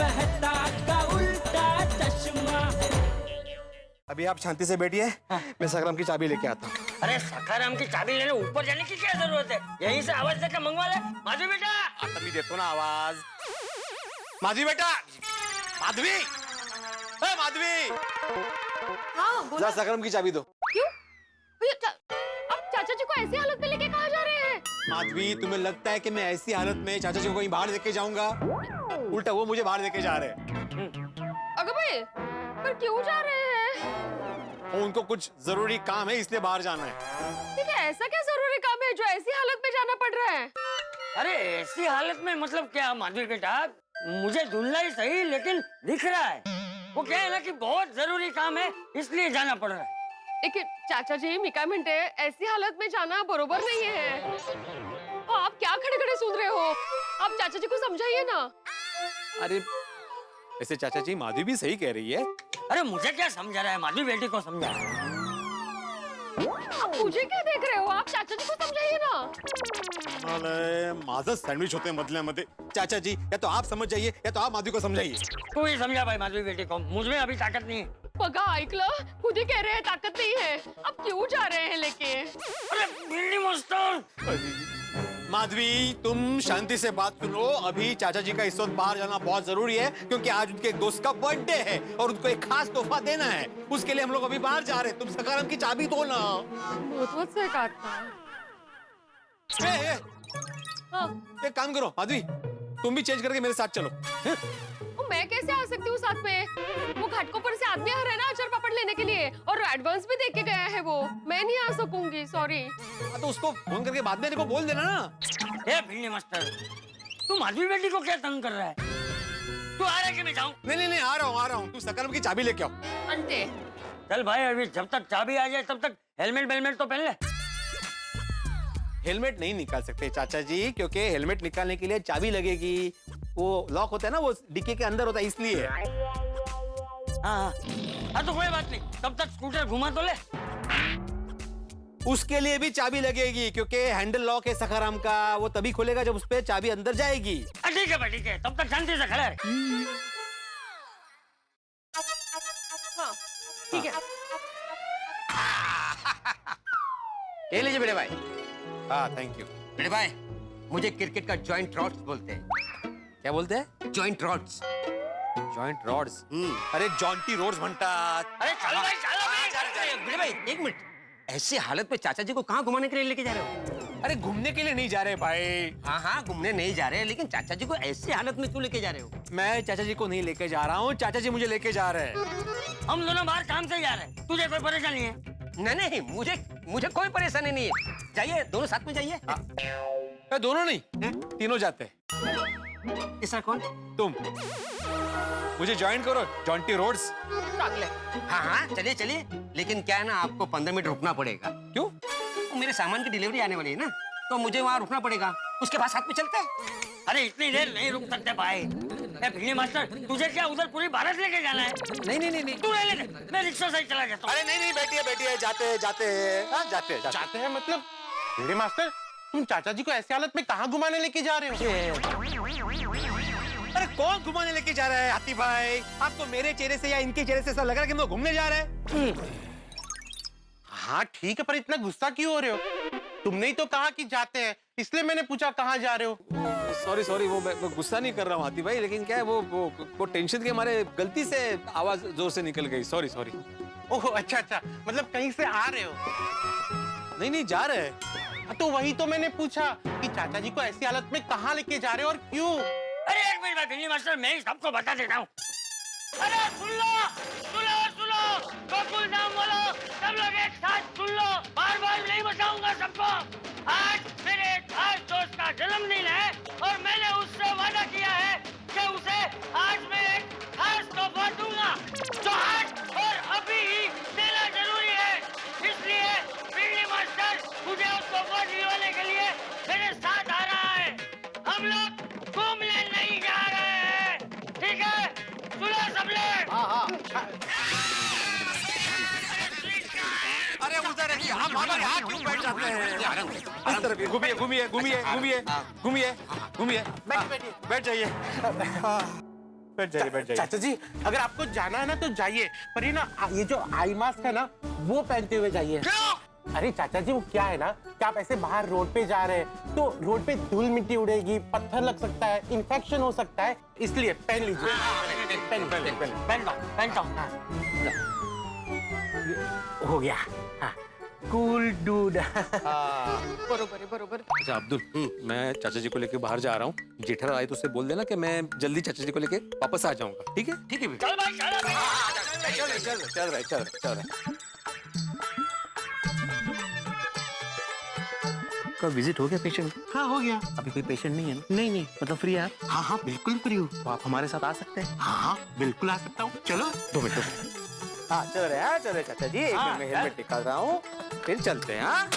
कहता का उल्टा चश्मा। अभी आप शांति से बैठिए, मैं सखाराम की चाबी लेके आता हूँ। अरे सखाराम की चाबी लेने ऊपर जाने की क्या जरूरत है? यहीं से आवाज देकर मंगवा ले। माधवी बेटा, आता मी देतो ना आवाज। माधवी बेटा, माधवी, माधवी, हाँ जा सखाराम की चाबी दो। क्यों? आप चाचा जी को ऐसी हालत में लेके कहाँ जा रहे हैं? माधवी, तुम्हें लगता है कि मैं ऐसी हालत में चाचा जी को कहीं बाहर लेके जाऊंगा? उल्टा वो मुझे बाहर लेके जा रहे हैं। अगर भाई, पर क्यों जा रहे हैं? उनको कुछ जरूरी काम है इसलिए बाहर जाना है। ठीक है, ऐसा क्या जरूरी काम है जो ऐसी हालत में जाना पड़ रहा है? अरे ऐसी हालत में मतलब क्या माधवी बेटा? मुझे धुंधला ही सही लेकिन दिख रहा है। वो क्या है ना कि बहुत जरूरी काम है इसलिए जाना पड़ रहा है। लेकिन चाचा जी, मी काय म्हणते, ऐसी हालत में जाना बरोबर नहीं है। आप क्या खड़े खड़े सुन रहे हो? आप चाचा जी को समझाइए ना। अरे ऐसे चाचा जी, माधवी भी सही कह रही है। अरे मुझे क्या समझा रहा है? माधवी बेटी को समझा। आप मुझे क्या देख रहे हो? आप चाचा जी को समझाइए ना। अरे माझं सँडविच होते मधल्यामध्ये। चाचा जी, या तो आप समझ जाइए या तो आप माधवी को समझाइए। तू ही समझा भाई माधवी बेटी को, मुझमें अभी ताकत नहीं है। बघा, ऐकलं, खुद ही कह रहे हैं ताकत नहीं है। अब क्यों जा रहे हैं लेके? अरे बिल्ली मस्तर। माधवी, तुम शांति से बात सुनो। अभी चाचा जी का इस वक्त बाहर जाना बहुत जरूरी है क्योंकि आज उनके एक दोस्त का बर्थडे है और उनको एक खास तोहफा देना है। उसके लिए हम लोग अभी बाहर जा रहे हैं। तुम सखाराम की चाबी दो ना। महत्वाचं आहे का आता? हाँ। एक काम करो माधवी, तुम भी चेंज करके मेरे साथ चलो। मैं कैसे आ सकती हूँ साथ में? वो घाटकोपर से आदमी आ रहा है ना अचार पापड़ लेने के लिए, और एडवांस भी दे के गया है वो। मैं नहीं आ सकूंगी, सॉरी। तो उसको फोन करके बाद में को बोल देना ना। ए बिल्ली मस्तर, तू माधवी बेटी को क्या तंग कर रहा है? तू आ रहा है कि मैं जाऊं? नहीं, आ रहा हूँ। तू सखाराम की चाबी लेके आओ। अंते। चल भाई, अभी जब तक चाबी आ जाए तब तक हेलमेट तो पहन ले। हेलमेट नहीं निकाल सकते चाचा जी, क्योंकि हेलमेट निकालने के लिए चाबी लगेगी। वो लॉक होता है ना, वो डिक्की के अंदर होता है, इसलिए। हाँ, तो कोई बात नहीं, तब तक स्कूटर घुमा तो ले। उसके लिए भी चाबी लगेगी क्योंकि हैंडल लॉक है सखाराम का। वो तभी खुलेगा जब उस पे चाबी अंदर जाएगी। ठीक है भाई, ठीक है, तब तक शांति से खड़ा रहे। हाँ, ठीक है। ये लीजिए बड़े भाई। हाँ, थैंक यू। बड़े भाई, मुझे क्रिकेट का जॉइंट रॉड्स बोलते हैं। क्या बोलते हैं? Joint rods. Joint rods? अरे जॉन्टी रोड्स म्हणतात। अरे चलो भाई, चलो भाई। बड़े भाई, एक मिनट। ऐसी हालत में चाचा जी को कहाँ घुमाने के लिए लेके जा रहे हो? अरे घूमने के लिए नहीं जा रहे भाई। हाँ, घूमने नहीं जा रहे, लेकिन चाचा जी को ऐसी हालत में क्यों लेके जा रहे हो? मैं चाचा जी को नहीं लेके जा रहा हूँ, चाचा जी मुझे लेके जा रहे हैं। हम दोनों बाहर काम से जा रहे हैं, तुझे कोई परेशानी है? नहीं, मुझे कोई परेशानी नहीं है। जाइए, दोनों साथ में जाइए। दोनों नहीं, तीनों जाते हैं। तीसरा कौन? तुम मुझे ज्वाइन करो, जॉन्टी रोड्स। हाँ, चलिए। लेकिन क्या है ना, आपको 15 मिनट रुकना पड़ेगा। क्यों? मेरे सामान की डिलीवरी आने वाली है ना, तो मुझे वहाँ रुकना पड़ेगा। उसके बाद साथ में चलते हैं। अरे इतनी देर नहीं रुक सकते भाई। भिड़े मास्टर, तुझे क्या उधर पूरी भारत लेके जाना है? नहीं। तू ले ले, मैं रिक्शा से ही चला जाता हूँ। अरे नहीं, बैठिए, जाते हैं। मतलब भिड़े मास्टर, तुम चाचा जी को ऐसी हालत में कहाँ घुमाने लेके जा रहे हो? अरे कौन घुमाने लेके जा रहा है हाथी भाई? आपको मेरे चेहरे से या इनके चेहरे से ऐसा लग रहा है कि हम लोग घूमने जा रहे हैं? हाँ ठीक है, पर इतना गुस्सा क्यों हो रहे हो? तुमने ही तो कहा कि जाते हैं, इसलिए मैंने पूछा कहाँ जा रहे हो। सॉरी, वो मैं गुस्सा नहीं कर रहा हूँ हाथी भाई, लेकिन क्या है वो टेंशन के मारे गलती से आवाज जोर से निकल गई। सॉरी। ओह अच्छा, मतलब कहीं से आ रहे हो? नहीं, जा रहे हैं। तो वही तो मैंने पूछा कि चाचा जी को ऐसी हालत में कहाँ लेके जा रहे हो और क्यों? अरे एक मिनट भाई भिड़े मास्टर, मैं ही सबको बता देता हूँ। अरे सुन लो, गोकुल नाम बोलो, सब लोग एक साथ सुन लो। बार नहीं बताऊंगा सबको। आज मेरे खास दोस्त का जन्मदिन है और मैंने उससे वादा किया है कि उसे आज मैं एक खास तोहफा दूंगा जो आज और अभी ही देना जरूरी है। इसलिए भिड़े मास्टर मुझे उस तोहफा दिलवाने के लिए मेरे साथ आ रहा है। हम लोग घूमने नहीं जा रहे हैं, ठीक है? सुनो सब लोग। अरे उधर है, हम हमारे हाथ क्यों बैठ जाते हैं? इस तरफ घूमिए, बैठ जाइए। बैठ जाइए बैठ जाइए। चाचा जी अगर आपको जाना है ना तो जाइए, पर ये ना ये जो आई मास्क है ना वो पहनते हुए जाइए। अरे चाचा जी वो क्या है ना कि आप ऐसे बाहर रोड पे जा रहे हैं तो रोड पे धूल मिट्टी उड़ेगी, पत्थर लग सकता है, इन्फेक्शन हो सकता है, इसलिए पहन लीजिए। पहनता हूँ। हो गया। हाँ कूल डूड। बरोबर है बरोबर। अच्छा अब्दुल, मैं चाचा जी को लेके बाहर जा रहा हूँ। जेठालाल आए तो उससे बोल देना कि मैं जल्दी चाचा जी को लेके वापस आ जाऊंगा, ठीक है? ठीक है बेटा। चल भाई चल चल रहा है। का विजिट हो गया पेशेंट? हाँ हो गया। अभी कोई पेशेंट नहीं है ना? नहीं मतलब फ्री है आप? हाँ हाँ बिल्कुल फ्री हूँ। तो आप हमारे साथ आ सकते हैं। हाँ बिल्कुल आ सकता हूँ, चलो। 2 मिनट। हाँ चल रहे चाचा जी, एक मिनट में हेलमेट निकाल रहा हूँ, फिर चलते हैं। हाँ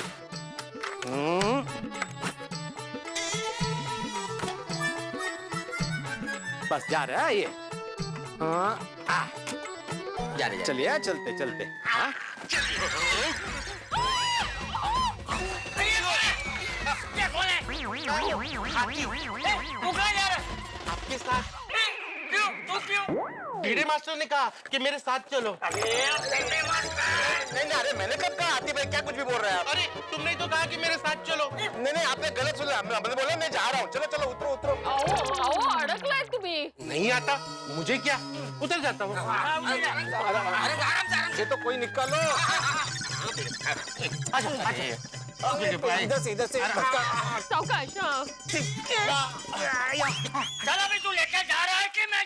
बस जा रहा है ये। हाँ चलिए चलते चलते। हाँ ये कौन है? तू कहाँ जा रहा है? आपके साथ। क्यों? तू क्यों? भिड़े मास्टर ने कहा कि मेरे साथ चलो। नहीं अरे मैंने कब कहा? आती भाई क्या कुछ भी बोल रहे हैं आप? अरे तुमने तो कहा कि मेरे साथ चलो। नहीं आपने गलत सुना, हमने बोला मैं जा रहा हूँ। चलो उतरो। आओ अडकलाय तुम्ही। नहीं आता, मुझे क्या, उतर जाता हूँ। ये तो कोई निकालो। इधर से सावकाश हाँ। चल अभी तू लेके जा रहा है कि मैं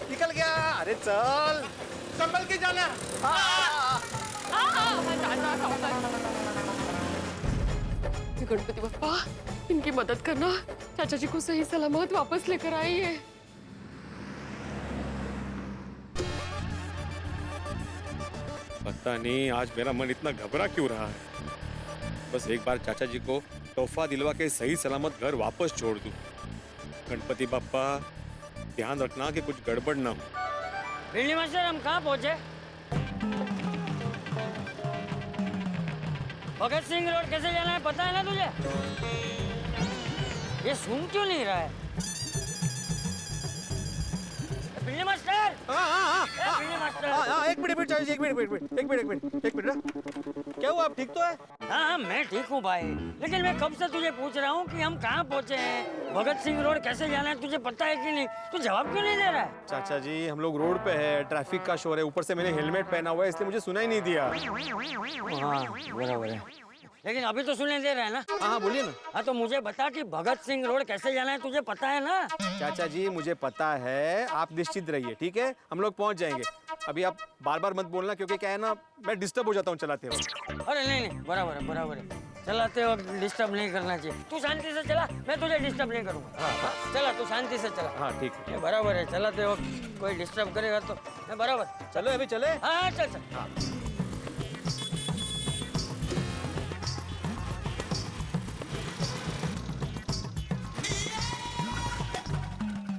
निकल गया। अरे चल संभल के जाना। हाँ जा सावकाश। गणपति बप्पा इनकी मदद करना, चाचा जी को सही सलामत वापस लेकर आई है। पता नहीं आज मेरा मन इतना घबरा क्यों रहा है। बस एक बार चाचा जी को तोहफा दिलवा के सही सलामत घर वापस छोड़ दूं। गणपति बप्पा ध्यान रखना कि कुछ गड़बड़ ना हो। दिल्ली मास्टर हम कहाँ पहुँचे? भगत सिंह रोड कैसे जाना है पता है ना तुझे? ये सुन क्यों नहीं रहा है? दिल्ली मास्टर! दिल्ली मास्टर! एक मिनट चाचा जी, एक मिनट। क्या हुआ, आप ठीक तो है? हाँ मैं ठीक हूँ भाई, लेकिन मैं कब से तुझे पूछ रहा हूँ कि हम कहाँ पहुँचे हैं, भगत सिंह रोड कैसे जाना है, तुझे पता है कि नहीं? तू जवाब क्यों नहीं दे रहा है? चाचा जी हम लोग रोड पे है, ट्रैफिक का शोर है, ऊपर से मैंने हेलमेट पहना हुआ है इसलिए मुझे सुनाई नहीं दिया। हाँ बराबर है, लेकिन अभी तो सुनाई दे रहा है ना? हाँ बोलिए ना। हाँ तो मुझे बता कि भगत सिंह रोड कैसे जाना है, तुझे पता है ना? चाचा जी मुझे पता है, आप निश्चित रहिए, ठीक है? हम लोग पहुंच जाएंगे। अभी आप बार मत बोलना क्योंकि क्या है ना, मैं डिस्टर्ब हो जाता हूँ चलाते वक्त। अरे नहीं बराबर है, चलाते वक्त डिस्टर्ब नहीं करना चाहिए। तू शांति से चला, मैं तुझे डिस्टर्ब नहीं करूँगा। हाँ चला, तू शांति से चला। हाँ ठीक है। बराबर है, चलाते वक्त कोई डिस्टर्ब करेगा तो मैं बराबर। चलो अभी चले। हाँ चल। हाँ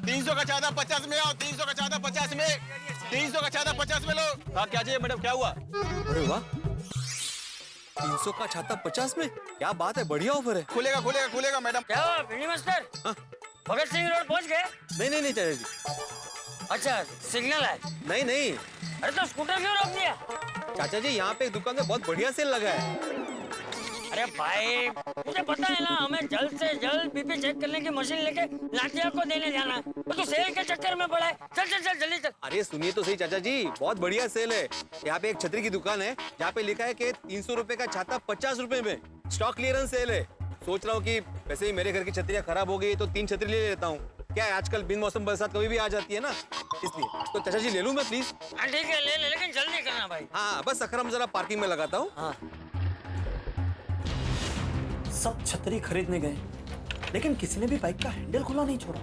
300 का चादा 50 में आओ, 300 का चादा 50 में, 300 का चादा 50 में लो। हाँ क्या चाहिए मैडम, क्या हुआ? अरे वाह 300 का छाता 50 में, क्या बात है, बढ़िया ऑफर है। खुलेगा मैडम। क्या हुआ भिंडी मास्टर? भगत सिंह रोड पहुंच गए? नहीं चाचा जी। अच्छा सिग्नल है? नहीं अरे तो स्कूटर क्यों रोक दिया? चाचा जी यहाँ पे एक दुकान में बहुत बढ़िया सेल लगा है। अरे भाई तुझे पता है ना, हमें जल्द से जल्द बीपी चेक करने की मशीन लेके नाटिया को देने जाना है, तो तू सेल के चक्कर में पड़ा है। चल जल्दी चल। अरे सुनिए तो सही चाचा जी, बहुत बढ़िया सेल है। यहाँ पे एक छतरी की दुकान है जहाँ पे लिखा है कि 300 रुपए का छाता 50 रुपए में, स्टॉक क्लियरेंस सेल है। सोच रहा हूँ कि वैसे ही मेरे घर की छतरियाँ खराब हो गई तो 3 छतरी ले लेता हूँ। क्या है आजकल बिन मौसम बरसात कभी भी आ जाती है ना, इसलिए। तो चाचा जी ले लूँ मैं प्लीज? हाँ ठीक है ले ले, लेकिन जल्दी करना भाई। हाँ बस अकरम जरा पार्किंग में लगाता हूँ। हाँ सब छतरी खरीदने गए लेकिन किसी ने भी बाइक का हैंडल खुला नहीं छोड़ा,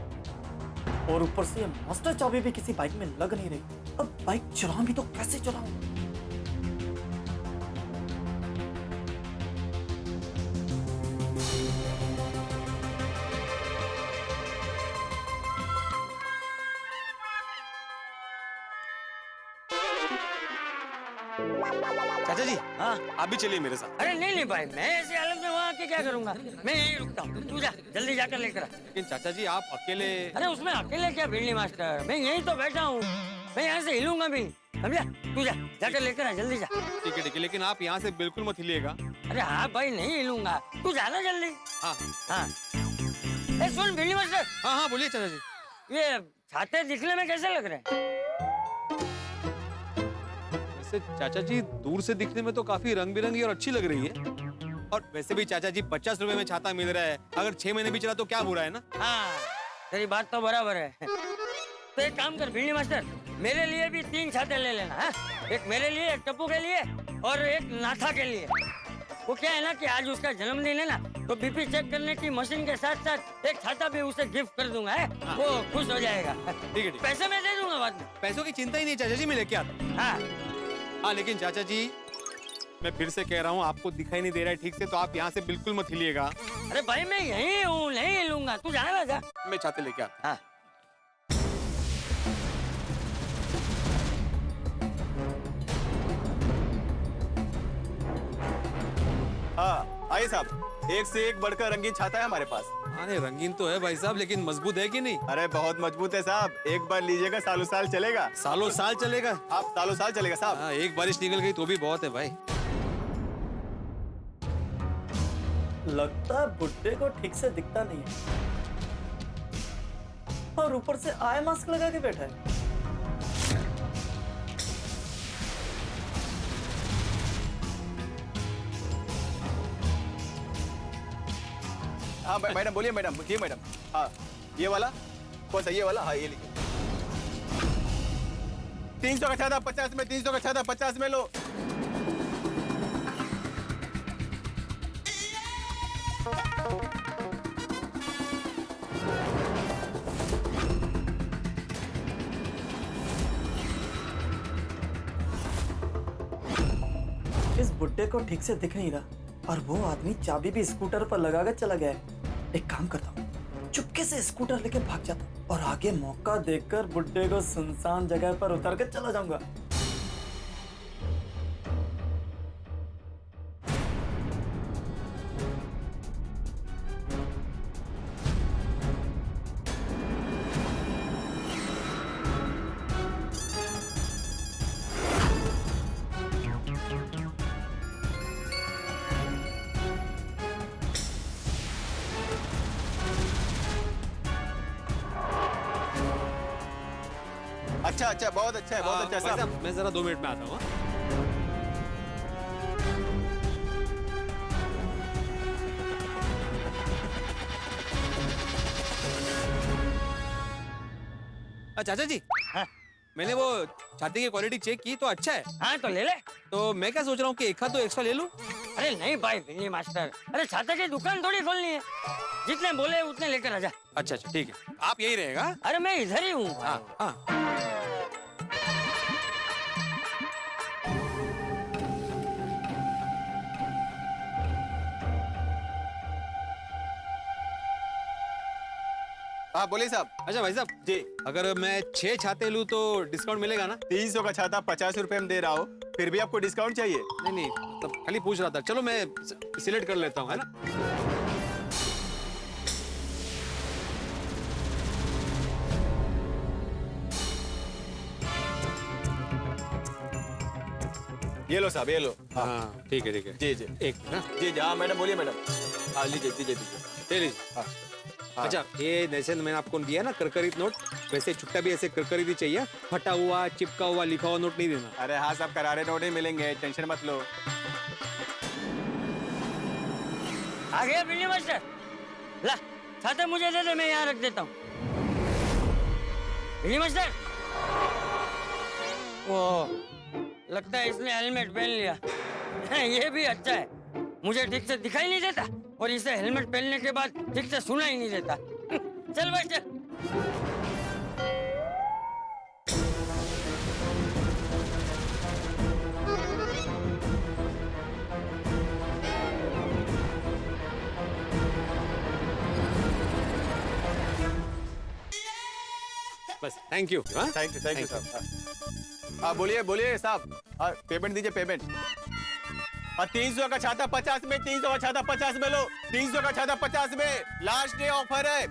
और ऊपर से ये मास्टर चाबी भी किसी बाइक में लग नहीं रही। अब बाइक चलाऊं भी तो कैसे चलाऊं? चाचा जी हाँ आप भी चलिए मेरे साथ। अरे नहीं भाई, मैं ऐसी हालत में वहाँ के क्या करूंगा? मैं यहीं रुकता हूँ, तू जा जल्दी जाकर लेकर आ। लेकिन चाचा जी आप अकेले। अरे उसमें अकेले क्या भिड़नी मास्टर, मैं यहीं तो बैठा हूँ, मैं यहाँ से हिलूंगा भी, समझा? तू जा जाकर लेकर आ, जल्दी जा। ठीक है, लेकिन आप यहाँ से बिल्कुल मत हिलिएगा। अरे हाँ भाई, नहीं हिलूंगा, तू जाना जल्दी। हाँ हाँ ए, सुन भिड़नी मास्टर, हाँ हाँ बोलिए चाचा जी। ये छाते दिखने में कैसे लग रहे हैं? वैसे चाचा जी दूर से दिखने में तो काफी रंग बिरंगी और अच्छी लग रही है। और वैसे भी चाचा जी 50 रुपए में छाता मिल रहा है, अगर 6 महीने भी चला तो क्या बुरा है ना। हाँ तेरी बात तो बराबर है। तो एक काम कर भिड़नी मास्टर, मेरे लिए भी 3 छाते ले लेना। हाँ? एक मेरे लिए, एक टप्पू के लिए और एक नाथा के लिए। वो क्या है ना कि आज उसका जन्मदिन है ना, तो बीपी चेक करने की मशीन के साथ साथ एक छाता भी उसे गिफ्ट कर दूंगा है? वो खुश हो जाएगा। ठीक है, पैसे मैं दे दूंगा बाद में। पैसों की चिंता ही नहीं चाचा जी, मैं लेके आता हूँ। हाँ हाँ लेकिन चाचा जी मैं फिर से कह रहा हूँ, आपको दिखाई नहीं दे रहा है ठीक से, तो आप यहाँ से बिल्कुल मत हिलिएगा। अरे भाई मैं यहीं हूँ, नहीं हिलूंगा, तू जाना जा। मैं छाते लेके आता हाँ हाँ आइए साहब, एक से एक बढ़कर रंगीन छाता है हमारे पास। हूँ। अरे रंगीन तो है भाई साहब, लेकिन मजबूत है कि नहीं? अरे बहुत मजबूत है साहब, एक बार लीजिएगा सालों साल चलेगा। सालों साल चलेगा। आप सालों साल चलेगा साहब। हाँ, एक बारिश निकल गई तो भी बहुत है भाई। लगता है बुड्ढे को ठीक से दिखता नहीं है, और ऊपर से आई मास्क लगा के बैठा है। हाँ मैडम बोलिए मैडम, जी मैडम। हाँ ये वाला कौन सा, ये वाला? हाँ ये लीजिए। 300 का छाता 50 में, 300 का छाता 50 में लो। इस बुड्ढे को ठीक से दिख नहीं रहा, और वो आदमी चाबी भी स्कूटर पर लगाकर चला गया है। एक काम करता हूँ, चुपके से स्कूटर लेके भाग जाता हूँ और आगे मौका देखकर बुड्ढे को सुनसान जगह पर उतर कर चला जाऊंगा। अच्छा अच्छा, बहुत अच्छा है, बहुत अच्छा भाई साहब। मैं जरा 2 मिनट में आता हूँ। चाचा जी हाँ? मैंने वो छाते की क्वालिटी चेक की तो अच्छा है, हाँ तो ले ले। तो मैं क्या सोच रहा हूँ कि एक हाथ तो एक्स्ट्रा ले लूं। अरे नहीं भाई भिड़नी मास्टर, अरे छाते की दुकान थोड़ी खोलनी है, जितने बोले उतने लेकर आ जा। अच्छा अच्छा ठीक है, आप यही रहेगा। अरे मैं इधर ही हूँ। हाँ हाँ हाँ बोलिए साहब। अच्छा भाई साहब जी, अगर मैं 6 छाते लूं तो डिस्काउंट मिलेगा ना? 300 का छाता 50 रुपए में दे रहा हूँ, फिर भी आपको डिस्काउंट चाहिए? नहीं मतलब खाली पूछ रहा था। चलो मैं सिलेक्ट कर लेता हूँ, है ना? ये लो साहब, ये लो। हाँ ठीक है ठीक है। जी जी एक ना जी जी। हाँ मैडम बोलिए मैडम। हाँ लीजिए दीजिए दीजिए। ले लीजिए। हाँ अच्छा ये जैसे मैंने आपको दिया ना करकरीत नोट, वैसे छुट्टा भी ऐसे करकरीत ही चाहिए, फटा हुआ चिपका हुआ लिखा हुआ नोट नहीं देना। अरे हाँ साहब, करारे नोट ही मिलेंगे, टेंशन मत लो। आ गया भिड़नी मास्टर, ला छाते मुझे दे दे, मैं यहाँ रख देता हूँ। भिड़नी मास्टर, वो लगता है इसने हेलमेट पहन लिया। ये भी अच्छा है, मुझे ठीक से दिखाई नहीं देता और इसे हेलमेट पहनने के बाद ठीक से सुना ही नहीं देता। चल भाई चल। बस थैंक यू। हाँ थैंक यू साहब। हाँ बोलिए बोलिए साहब। हाँ पेमेंट दीजिए, पेमेंट। और 300 का छाता 50 में, 300 का छाता 50 में लो, 300 का छाता 50 में, लास्ट डे ऑफर है।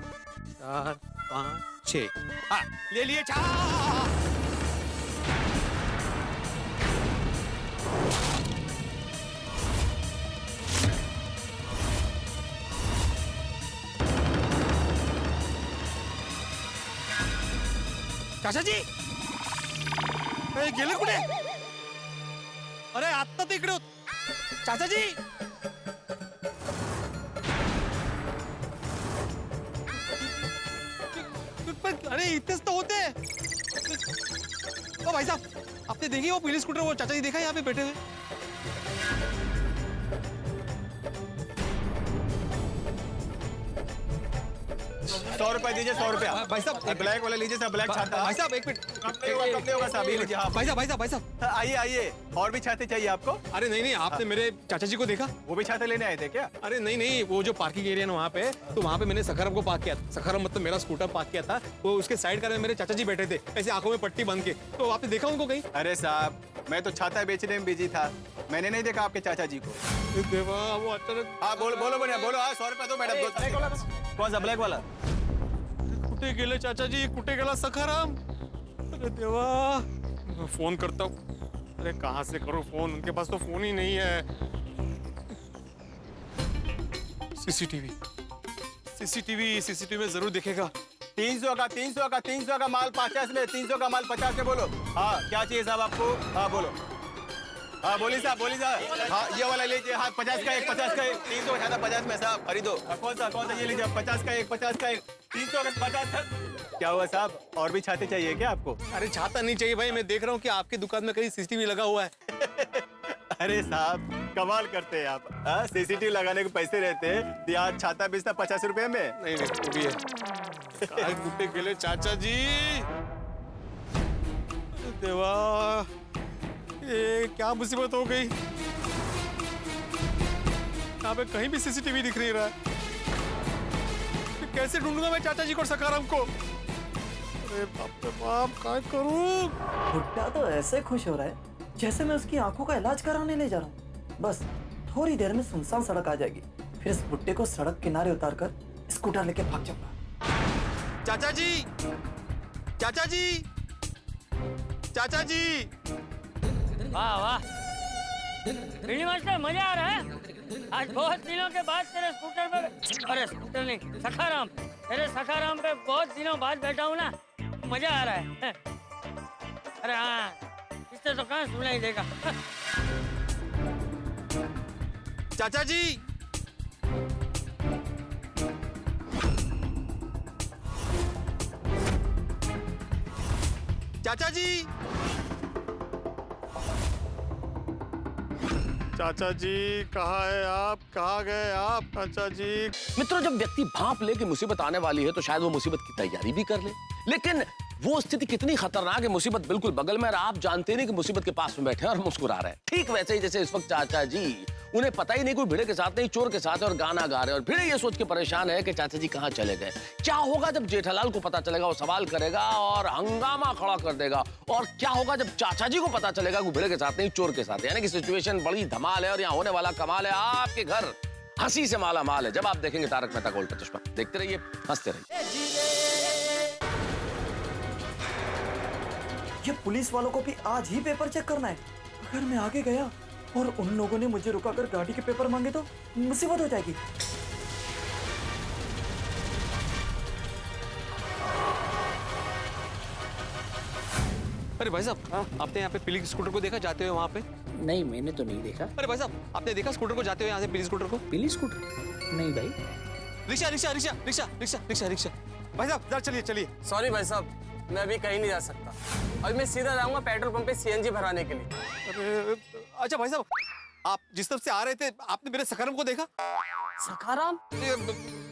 4 5 6 हाँ ले लिए छाता। चाचा जी ए, गेले कुठे? अरे आत्ता तर इकडे होत. चाचा जी अरे इतनेच तो होते. ओ भाई साहब आपने देखी वो पीली स्कूटर, वो चाचा जी देखा यहाँ पे बैठे हुए? 100 रुपए दीजिए, 100 रुपया। भाई साहब ब्लैक वाला लीजिए साहब, ब्लैक छाता। भाई साहब एक मिनट. कम नहीं होगा साहब, ये लीजिए। हाँ भाई साहब आइए आइए, और भी छाते चाहिए आपको? अरे नहीं आपने मेरे चाचा जी को देखा? वो भी छाते लेने आए थे क्या? अरे नहीं वो जो पार्किंग एरिया है ना वहाँ पे, तो वहाँ पे मैंने सखाराम को पार्क किया. सखाराम मतलब मेरा स्कूटर पार्क किया था. वो उसके साइड कार में मेरे चाचा जी बैठे थे ऐसे आंखों में पट्टी बांध के. तो आपने देखा उनको कहीं? अरे साहब मैं तो छाता बेचने में बिजी था, मैंने नहीं देखा आपके चाचा जी को। देवा वो अचानक. हाँ बोलो बोलो बोलो बोलो। हाँ 100 रुपया दो मैडम। कौन सा ब्लैक वाला? कुठे गेले चाचा जी, कुठे गेला सखाराम? अरे देवा मैं फोन करता हूँ. अरे कहाँ से करूँ फोन, उनके पास तो फोन ही नहीं है. सीसीटीवी में जरूर देखेगा. 300 का माल 50 में, 300 का माल 50 में। बोलो हाँ क्या चाहिए साहब आपको? हाँ बोलो। हाँ बोली साहब हाँ ये वाला लीजिए। हाँ 50 का एक, 50 का एक, 300 का छाता 50 में साहब, खरीदो। कौन सा ये लीजिए, 50 का एक, 50 का एक, 300 का 50 का। क्या हुआ साहब, और भी छाते चाहिए क्या आपको? अरे छाता नहीं चाहिए भाई, मैं देख रहा हूँ कि आपकी दुकान में कहीं सीसीटीवी लगा हुआ है. अरे साहब कमाल करते हैं आप। सीसीटीवी लगाने के पैसे रहते हैं, यहाँ छाता बेचता 50 रुपए में। नहीं वो भी है. काय कुठे गेले चाचा जी? अरे देवा ये क्या मुसीबत हो गई. यहाँ पे कहीं भी सीसीटीवी दिख नहीं रहा है. कैसे ढूंढूंगा मैं चाचा जी को, सखाराम को? अरे बाप रे बाप, क्या करूं? बुड्ढा तो ऐसे खुश हो रहा है जैसे मैं उसकी आंखों का इलाज कराने ले जा रहा हूँ. बस थोड़ी देर में सुनसान सड़क आ जाएगी, फिर इस बुड्ढे को सड़क किनारे उतारकर स्कूटर लेके भाग जाऊंगा. चाचा जी, चाचा जी, चाचा जी. वाह वाह बिल्ली मास्टर, मजा आ रहा है. आज बहुत दिनों के बाद तेरे स्कूटर पे, अरे स्कूटर नहीं सखाराम, तेरे सखाराम पे बहुत दिनों बाद बैठा हूँ ना, मजा आ रहा है. अरे हाँ इससे तो कहाँ सुनाई देगा. चाचा जी, चाचा जी, चाचा जी कहाँ है आप? कहाँ गए आप चाचा जी? मित्रों, जब व्यक्ति भांप ले कि मुसीबत आने वाली है तो शायद वो मुसीबत की तैयारी भी कर ले, लेकिन वो स्थिति कितनी खतरनाक है, मुसीबत बिल्कुल बगल में और आप जानते नहीं कि मुसीबत के पास में बैठे हैं और मुस्कुरा रहे हैं. ठीक वैसे ही जैसे इस वक्त चाचा जी, उन्हें पता ही नहीं कोई भिड़े के साथ नहीं चोर के साथ है और गाना गा रहे हैं, और भिड़े ये सोच के परेशान है कि चाचा जी कहाँ चले गए. क्या होगा जब जेठालाल को पता चलेगा? वो सवाल करेगा और हंगामा खड़ा कर देगा. और क्या होगा जब चाचा जी को पता चलेगा कि भिड़े के साथ नहीं चोर के साथ है? यानी कि सिचुएशन बड़ी धमाल है और यहाँ होने वाला कमाल है. आपके घर हंसी से माला माल है जब आप देखेंगे तारक मेहता का उल्टा चश्मा. देखते रहिए, हंसते रहिए. ये पुलिस वालों को भी आज ही पेपर चेक करना है. अगर मैं आगे गया और उन लोगों ने मुझे रुकाकर गाड़ी के पेपर मांगे तो मुसीबत हो जाएगी. अरे भाई साहब आपने यहाँ पे पीली स्कूटर को देखा जाते हुए वहाँ पे? नहीं मैंने तो नहीं देखा. अरे भाई साहब आपने देखा स्कूटर को जाते हुए यहाँ से, पीली स्कूटर को? पीली स्कूटर? नहीं भाई. Rickshaw rickshaw rickshaw rickshaw rickshaw rickshaw rickshaw. भाई साहब जरा चलिए चलिए. सॉरी भाई साहब, मैं अभी कहीं नहीं जा सकता. अभी मैं सीधा जाऊंगा पेट्रोल पंप पे सीएनजी भरवाने के लिए. अरे अच्छा भाई साहब, आप जिस तरफ से आ रहे थे आपने मेरे सखाराम को देखा? सखाराम?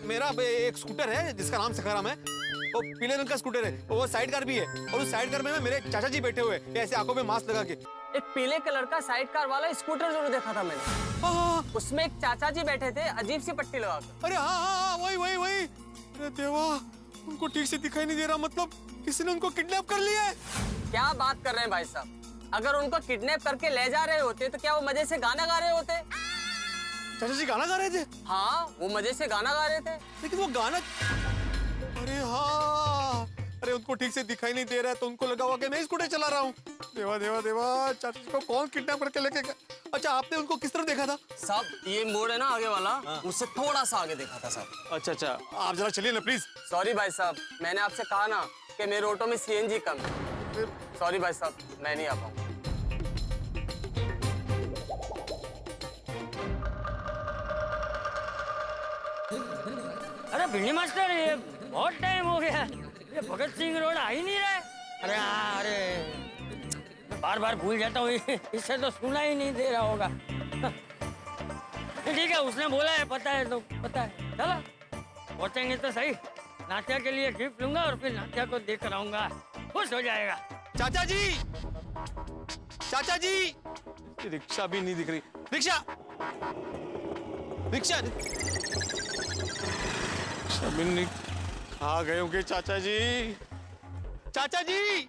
मेरा एक स्कूटर है जिसका नाम सखाराम है, वो पीले रंग का स्कूटर है, वो साइड कार भी है, और उस साइड कार में मेरे चाचा जी बैठे हुए ऐसे आंखों में मास्क लगा के. एक पीले कलर का साइड कार वाला स्कूटर जरूर देखा था मैंने. उसमें एक चाचा जी बैठे थे अजीब सी पट्टी लगाकर. अरे हाँ वही. अरे देवा उनको ठीक से दिखाई नहीं दे रहा, मतलब किसी ने उनको किडनैप कर लिया है. क्या बात कर रहे हैं भाई साहब, अगर उनको किडनैप करके ले जा रहे होते तो क्या वो मजे से गाना गा रहे होते? चाचा जी गाना गा रहे थे? हाँ, वो मजे से गाना गा रहे थे। लेकिन वो गाना, अरे हाँ, अरे उनको ठीक से दिखाई नहीं दे रहा है तो उनको लगा हुआ कि मैं स्कूटर चला रहा हूँ। देवा देवा देवा, चाचा जी को कौन किडनैप करके लेके गया? अच्छा, आपने उनको किस तरह देखा था? साहब ये मोड़ है ना आगे वाला, उससे थोड़ा सा आगे देखा था साहब। अच्छा, आप जरा चलिए ना प्लीज। सॉरी भाई साहब, मैंने आपसे कहा ना कि मेरे ऑटो में सीएनजी कम है। सॉरी भाई साहब, मैं नहीं आ पाऊंगा। अरे भिंडी मास्टर, ये बहुत टाइम हो गया, ये भगत सिंह रोड आ ही नहीं रहा है। अरे हाँ, अरे बार बार भूल जाता हूँ, इससे तो सुना ही नहीं दे रहा होगा। ठीक है, उसने बोला है, पता है तो पता है। चलो पहुंचेंगे तो सही। नात्या के लिए गिफ्ट लूंगा और फिर नात्या को देख कर आऊंगा, खुश हो जाएगा। चाचा जी, चाचा जी, रिक्शा भी नहीं दिख रही। रिक्शा, रिक्शा, नहीं आ गए होंगे चाचा जी। चाचा जी,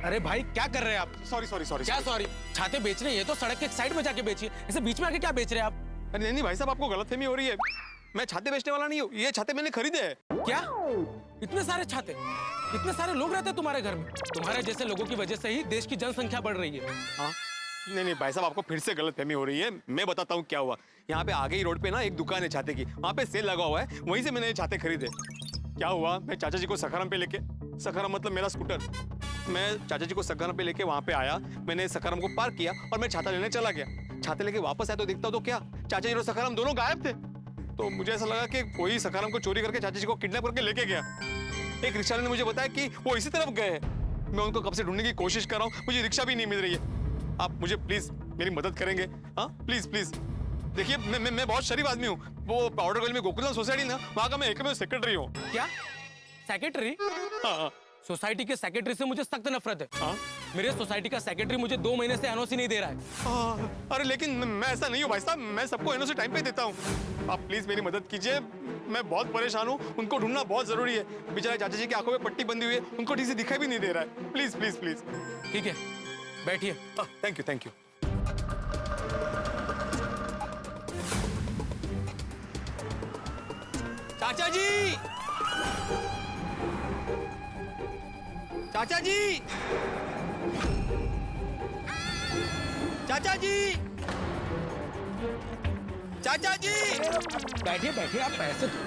अरे भाई क्या कर रहे हैं आप? Sorry sorry sorry. क्या सॉरी? छाते बेच रहे हैं तो सड़क के साइड में जाके बेचिए, ऐसे बीच में आके क्या बेच रहे हैं आप? अरे नहीं भाई साहब, आपको गलतफहमी हो रही है। मैं छाते बेचने वाला नहीं हूँ, ये छाते मैंने खरीदे हैं। क्या? इतने सारे छाते? इतने सारे लोग रहते हैं तुम्हारे घर में? तुम्हारे जैसे लोगों की वजह से ही देश की जनसंख्या बढ़ रही है। हाँ, नहीं भाई साहब, आपको फिर से गलतफहमी हो रही है। मैं बताता हूँ क्या हुआ। यहाँ पे आगे ही रोड पे ना एक दुकान है छाते की, वहाँ पे सेल लगा हुआ है, वहीं से मैंने ये छाते खरीदे। क्या हुआ, मैं चाचा जी को सखाराम पे लेके, सखाराम मतलब मेरा स्कूटर, मैं चाचा जी को सखाराम पे लेके वहाँ पे आया। मैंने सखाराम को पार्क किया और मैं छाता लेने चला गया। छाते लेके वापस आया तो देखता तो क्या, चाचा जी और सखाराम दोनों गायब थे। तो मुझे ऐसा लगा कि कोई सखाराम को चोरी करके चाचा जी को किडनैप करके लेके गया। एक रिक्शा वाले ने मुझे बताया कि वो इसी तरफ गए हैं। मैं उनको कब से ढूंढने की कोशिश कर रहा हूँ, मुझे रिक्शा भी नहीं मिल रही है। आप मुझे प्लीज मेरी मदद करेंगे? हाँ प्लीज प्लीज। देखिए मैं बहुत शरीफ आदमी हूँ। वो पाउडर गली में गोकुलधाम सोसाइटी ना, वहाँ का मैं एकमेव सेक्रेटरी हूँ। क्या सेक्रेटरी? हाँ। सोसाइटी के सेक्रेटरी से मुझे सख्त नफरत है। हाँ? मेरे सोसाइटी का सेक्रेटरी मुझे 2 महीने से एनओसी नहीं दे रहा है। अरे लेकिन मैं ऐसा नहीं हूँ भाई साहब, मैं सबको एनओसी टाइम पे देता हूँ। आप प्लीज मेरी मदद कीजिए, मैं बहुत परेशान हूँ। उनको ढूंढना बहुत जरूरी है। बेचारे चाचा जी की आंखों में पट्टी बंधी हुई है, उनको ठीक से दिखाई भी नहीं दे रहा है। Please please please. ठीक है, बैठिए। Thank you thank you. चाचा जी, चाचा जी, चाचा जी, चाचा जी। बैठिए बैठिए, आप पैसे दो।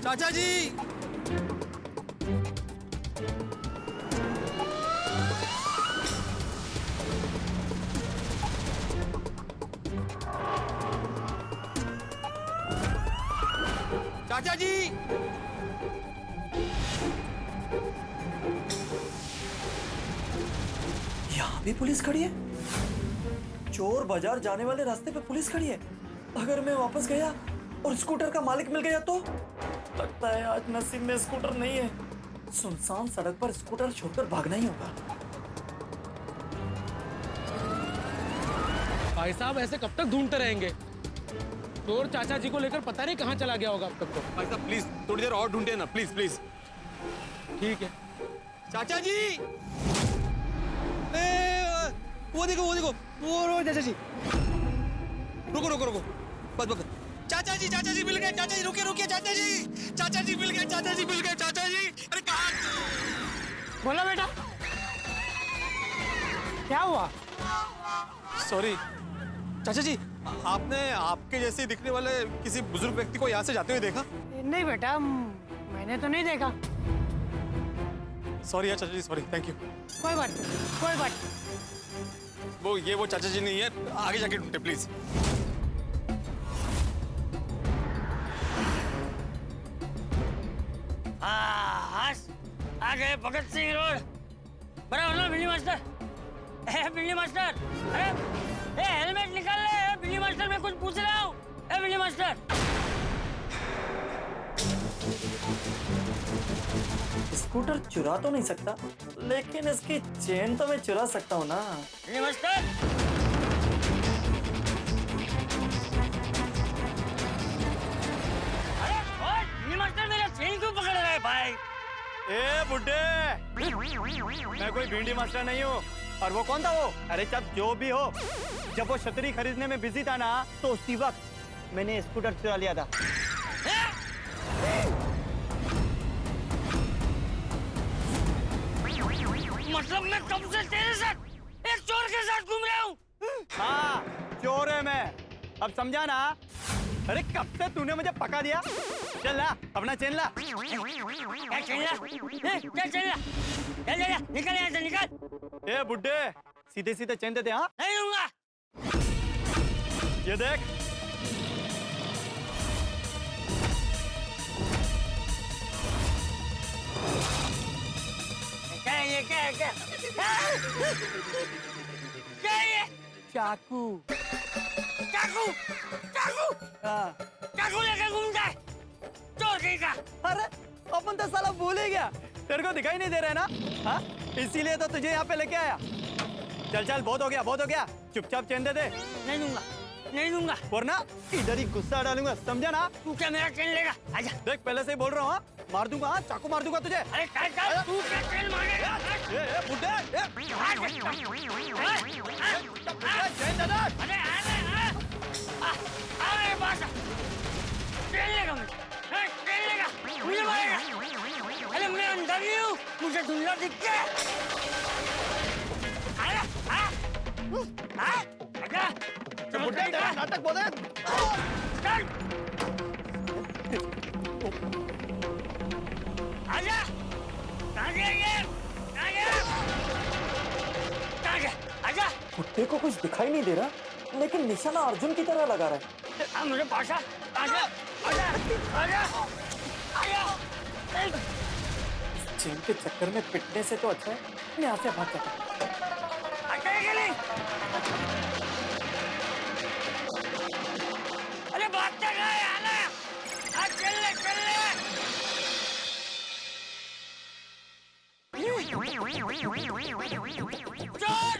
चाचा जी, चाचा जी, यहाँ भी पुलिस खड़ी है। चोर बाजार जाने वाले रास्ते पे पुलिस खड़ी है। अगर मैं वापस गया और स्कूटर का मालिक मिल गया तो लगता है आज नसीब में स्कूटर नहीं है। सुनसान सड़क पर स्कूटर छोड़कर भागना ही होगा। भाई साहब ऐसे कब तक ढूंढते रहेंगे? चोर चाचा जी को लेकर पता नहीं कहाँ चला गया होगा अब तक तो। भाई साहब प्लीज थोड़ी देर और ढूंढिए ना, प्लीज प्लीज। ठीक है। चाचा जी, वो देखो वो चाचा जी। रुको बस चाचा जी मिल गए। चाचा जी रुकिए चाचा जी मिल गए। चाचा जी अरे कहाँ? बोला बेटा, क्या हुआ? सॉरी चाचा जी, आपने आपके जैसे दिखने वाले किसी बुजुर्ग व्यक्ति को यहाँ से जाते हुए देखा? नहीं बेटा, मैंने तो नहीं देखा। सॉरी यार चाचा जी, सॉरी, थैंक यू। कोई बात नहीं। वो चाचा जी नहीं है, आगे जाके ढूंढते प्लीज। हाँ, आ गए भगत सिंह रोड। बराबर ना बिल्ली मास्टर? बिल्ली मास्टर, अरे हेलमेट निकाल ले। बिल्ली मास्टर, मैं कुछ पूछ रहा हूँ। बिल्ली मास्टर, स्कूटर चुरा तो नहीं सकता, लेकिन इसकी चेन तो मैं चुरा सकता हूँ ना। बिल्ली मास्टर, ए बुड्ढे, मैं कोई भिंडी मास्टर नहीं हूँ। और वो कौन था वो? अरे जब जो भी हो, जब वो छतरी खरीदने में बिजी था ना, तो उसी वक्त मैंने स्कूटर चुरा लिया था। मतलब मैं कब से तेरे साथ एक चोर के साथ घूम रहा हूँ? हाँ, चोर है मैं। अब समझा ना? अरे कब से तूने मुझे पका दिया? चल ला, अपना चेन ला। क्या चेन ला? क्या चेन ला? चल निकल यहाँ से, निकल। ए बुड्ढे, सीधे सीधे चेन दे दे। हाँ, नहीं दूंगा। ये देख। क्या है ये? क्या है? क्या क्या है ये? चाकू। चाकू, चाकू, हाँ। चाकू लेके घूमता है चोर का। अरे अपन तो साला भूल ही गया। तेरे को दिखाई नहीं दे रहा है ना? हाँ, इसीलिए तो तुझे यहाँ पे लेके आया। चल चल, बहुत हो गया, बहुत हो गया। चुपचाप चेन दे दे। नहीं दूंगा, नहीं दूंगा। वरना इधर ही गुस्सा डालूंगा, समझा ना? तू क्या मेरा चेन लेगा? आजा। देख, पहले से ही बोल रहा हूँ, हाँ? मार दूंगा, हाँ? चाकू मार दूंगा तुझे। अरे चल चल, तू क्या चेन मांगेगा? ए बुड्ढे, चेन दे दे। अरे आ मेरे पास। चेन लेगा मुझे, चेन लेगा, मुझे मारेगा। अरे मैं अंदर ही हूँ, मुझे धुंधला दिखता है। बुड्ढे, तेरा नाटक बहुत है। चल। आजा। कहाँ गया ये? कहाँ गया? कहाँ गया? आजा। कुत्ते को कुछ दिखाई नहीं दे रहा, लेकिन निशाना अर्जुन की तरह लगा रहा है। मुझे पासा। आजा, आजा, आजा, आजा। चेन के चक्कर में पिटने से तो अच्छा है मैं यहाँ से भाग जाता। हटेगा नहीं? अरे भागता कहाँ है? आना। आज चल ले, चल ले। चोर!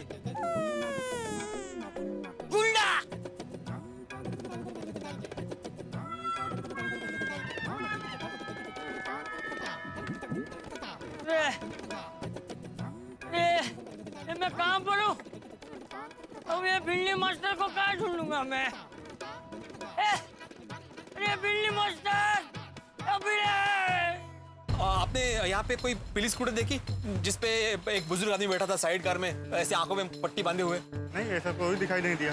गुंडा! मैं कहाँ पर हूँ? अब ये भिंडी मास्टर को कहाँ ढूंढूंगा मैं? अरे भिंडी मास्टर, अभी आपने यहाँ पे कोई पुलिस स्कूटर देखी जिसपे एक बुजुर्ग आदमी बैठा था साइड कार में, ऐसे आंखों में पट्टी बांधे हुए? नहीं, ऐसा कोई दिखाई नहीं दिया।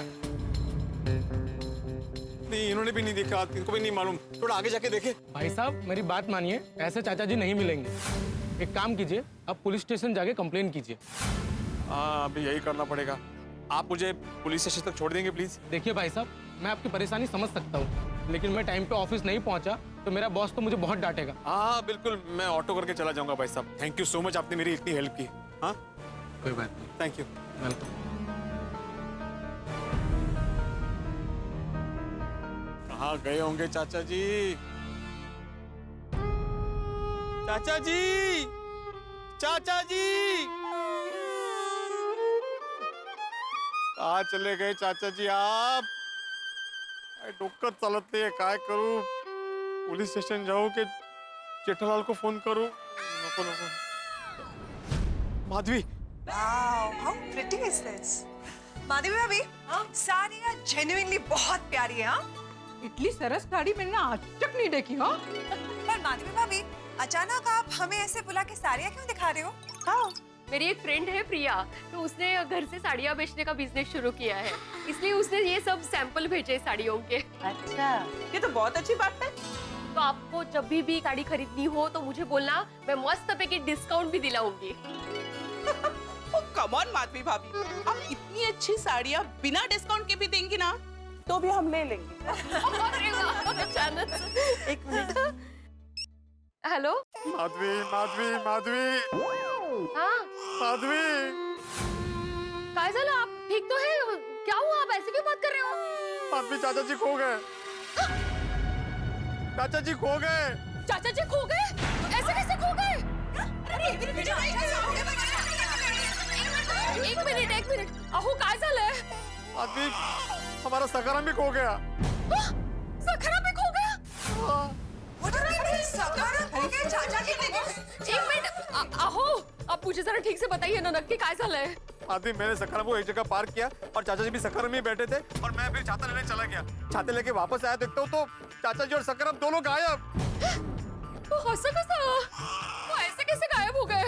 नहीं, इन्होंने भी नहीं देखा, इनको भी नहीं मालूम। थोड़ा आगे जाके देखे। भाई साहब, मेरी बात मानिए, ऐसे चाचा जी नहीं मिलेंगे। एक काम कीजिए, आप पुलिस स्टेशन जाके कंप्लेन कीजिए। हाँ, अभी यही करना पड़ेगा। आप मुझे पुलिस स्टेशन तक छोड़ देंगे प्लीज? देखिए भाई साहब, मैं आपकी परेशानी समझ सकता हूँ, लेकिन मैं टाइम पे ऑफिस नहीं पहुँचा तो मेरा बॉस तो मुझे बहुत डांटेगा। हाँ बिल्कुल, मैं ऑटो करके चला जाऊंगा भाई साहब। थैंक यू सो मच, आपने मेरी इतनी हेल्प की। हाँ, कोई बात नहीं। Thank you. वेलकम। कहाँ गए होंगे चाचा जी? चाचा जी, चाचा जी, कहाँ चले गए चाचा जी आप? डोकं चालत नाही, काय करू? पुलिस स्टेशन जाऊ के जेठालाल को फोन करू? नको नको। Madhavi, Wow, how pretty is this? Madhavi भाभी, साड़ी ना genuinely बहुत प्यारी है, हाँ? इतनी सरस साड़ी मैंने आज तक नहीं देखी। हाँ, पर माधवी भाभी, अचानक आप हमें ऐसे बुला के साड़ियाँ क्यों दिखा रहे हो? हाँ, मेरी एक फ्रेंड है प्रिया, तो उसने घर से साड़ियाँ बेचने का बिजनेस शुरू किया है, इसलिए उसने ये सब सैंपल भेजे साड़ियों के। अच्छा, ये तो बहुत अच्छी बात है। तो आपको जब भी साड़ी खरीदनी हो तो मुझे बोलना, मैं मस्त पैकेट डिस्काउंट भी दिलाऊंगी। कम ऑन माधवी भाभी, आप इतनी अच्छी साड़ियाँ बिना डिस्काउंट के भी देंगी ना, तो भी हम ले लेंगे। एक मिनट। हेलो माधवी, माधवी, माधवी, हाँ माधवी, काय झालं? आप ठीक तो है? क्या हुआ? आप ऐसे क्यों बात कर रहे हो? माधवी, चाचा जी खो गए। चाचा जी खो गए। चाचा जी खो गए? ऐसे कैसे खो गए? एक मिनिट, अहो काय झालंय? माधवी, हमारा सखाराम भी खो गया। सखाराम भी खो गया? What are these? चाचा जी एक मिनट आहो, अब मुझे जरा ठीक से बताइए ना नक्की काय झालंय? आदमी मैंने सकरम को एक जगह पार्क किया और चाचा जी भी सकरम में बैठे थे और मैं फिर छाता लेने चला गया। छाते लेके वापस आया देखता हूँ तो चाचा जी और सकरम दोनों गायब। ऐसा कैसा? वो ऐसे कैसे गायब हो गए?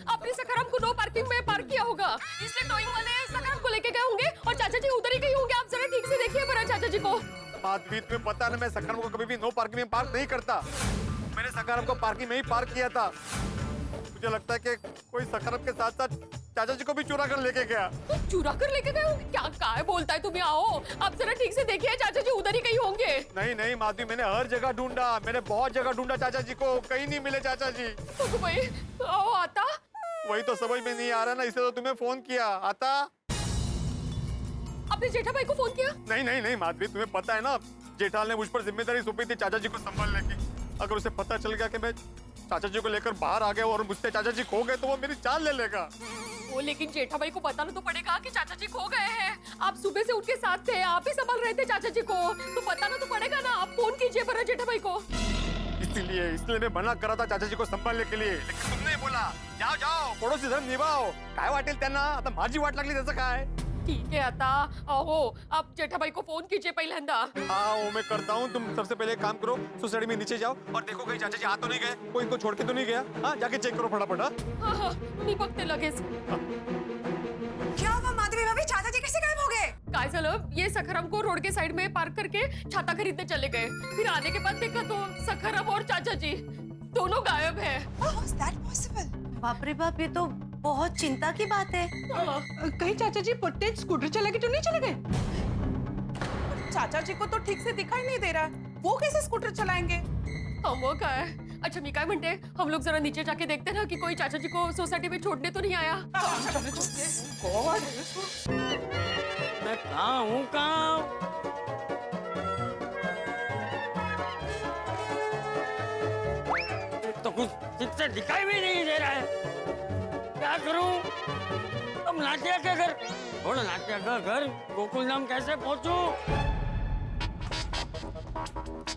आपने सकरम को नो पार्किंग में पार्क किया होगा, इसलिए टोइंग वाले सकरम को लेके गए होंगे और चाचा जी उधर ही गए होंगे। आप जरा ठीक से देखिए मेरा चाचा जी को। आदमी तुम्हें पता है ना, मैं सकरम को कभी भी नो पार्किंग में पार्क नहीं करता। मैंने सकरम को पार्किंग में ही पार्क किया था। मुझे लगता है कि कोई सकरम के साथ साथ चाचा जी को भी चुरा कर लेके गया। तो चुरा कर लेके गए होंगे? क्या काय बोलता है तुम्हें? आओ आप जरा ठीक से देखिए, चाचा जी उधर ही कहीं होंगे। नहीं नहीं माधवी, मैंने हर जगह ढूंढा, मैंने बहुत जगह ढूंढा चाचा जी को, कहीं नहीं मिले चाचा जी। तो भाई आओ आता। वही तो समझ में नहीं आ रहा ना, इसलिए तो तुम्हें फोन किया। आता आपने जेठा भाई को फोन किया? नहीं नहीं नहीं माधवी, तुम्हें पता है ना जेठाल ने मुझ पर जिम्मेदारी सौंपी थी चाचा जी को संभालने की। अगर उसे पता चल गया कि मैं चाचा जी को लेकर बाहर आ गया और मुझसे चाचा जी खो गए तो वो मेरी जान ले लेगा। वो लेकिन जेठा भाई को बताना तो पड़ेगा कि चाचा जी खो गए हैं। आप सुबह से उठ के साथ थे, आप ही संभाल रहे थे चाचा जी को, तो बताना तो पड़ेगा ना। आप फोन कीजिए पर जेठा भाई को। इसलिए मैं मना करा था चाचा जी को संभालने के लिए, लेकिन तुमने बोला जाओ जाओ पड़ोसी धर्म निभाओ। काय वाटेल त्यांना, आता माझी वाट लागली त्याचं काय? ठीक है आता अहो, आप जेठा भाई को फोन कीजिए पहिल्यांदा। हाँ वो मैं करता हूँ। तुम सबसे पहले एक काम करो, सोसाइटी में नीचे जाओ और देखो कहीं चाचा जी आ तो नहीं गए, कोई इनको छोड़ के तो नहीं गया। हाँ जाके चेक करो फटाफट। हाँ हाँ मी बघते लगेच। क्या हुआ माधवी भाभी, चाचा जी कैसे गायब हो गए? काय झालं, ये सखरम को रोड के साइड में पार्क करके छाता खरीदने चले गए। फिर आने के बाद देखा तो सखरम और चाचा जी दोनों गायब है। How is that possible? बाप रे बाप, ये तो बहुत चिंता की बात है। कहीं चाचा जी पुट्टे स्कूटर चला के तो नहीं चले गए? चाचा जी को तो ठीक से दिखाई नहीं दे रहा है, वो कैसे स्कूटर चलाएंगे? वो क्या है? अच्छा मी काय म्हणते, हम लोग जरा नीचे जाके देखते ना कि कोई चाचा जी को सोसाइटी में छोड़ने तो नहीं आया। मैं कहाँ हूँ कहाँ? तो कुछ ठीक से दिखाई भी नहीं दे रहा है, क्या करूं? अब नाटिया के घर, और नाटिया का घर गोकुल धाम कैसे पहुंचूं?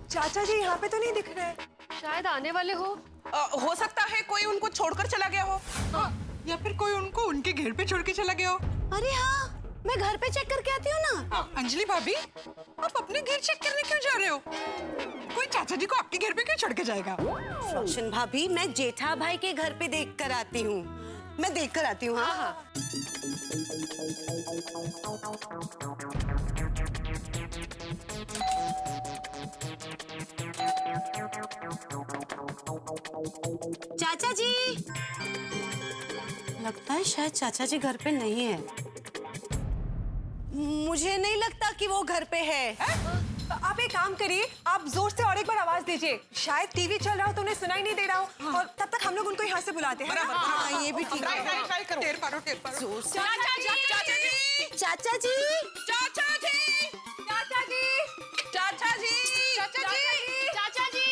चाचा जी यहाँ पे तो नहीं दिख रहे। शायद आने वाले हो सकता है कोई उनको छोड़कर चला गया हो। या फिर कोई उनको उनके घर पे छोड़ के चला गया हो। अरे हाँ, मैं घर पे चेक करके आती हूँ ना। अंजलि भाभी, आप अपने घर चेक करने क्यों जा रहे हो? कोई चाचा जी को आपके घर पे क्यों छोड़ के जाएगा? रोशन भाभी, मैं जेठा भाई के घर पे देख कर आती हूँ। मैं देख कर आती हूँ। हाँ हाँ। चाचा जी, लगता है शायद चाचा जी घर पे नहीं है। मुझे नहीं लगता कि वो घर पे है। आप एक काम करिए, आप जोर से और एक बार आवाज दीजिए। शायद टीवी चल रहा हो तो उन्हें सुनाई नहीं दे रहा हो। और तब तक हम लोग उनको यहाँ से बुलाते हैं। हाँ, ये भी ठीक है। टेर पारो, टेर पारो। जोर से। चाचा जी, चाचा जी, चाचा जी, चाचा जी, चाचा जी, चाचा जी, चाचा जी, चाचा जी।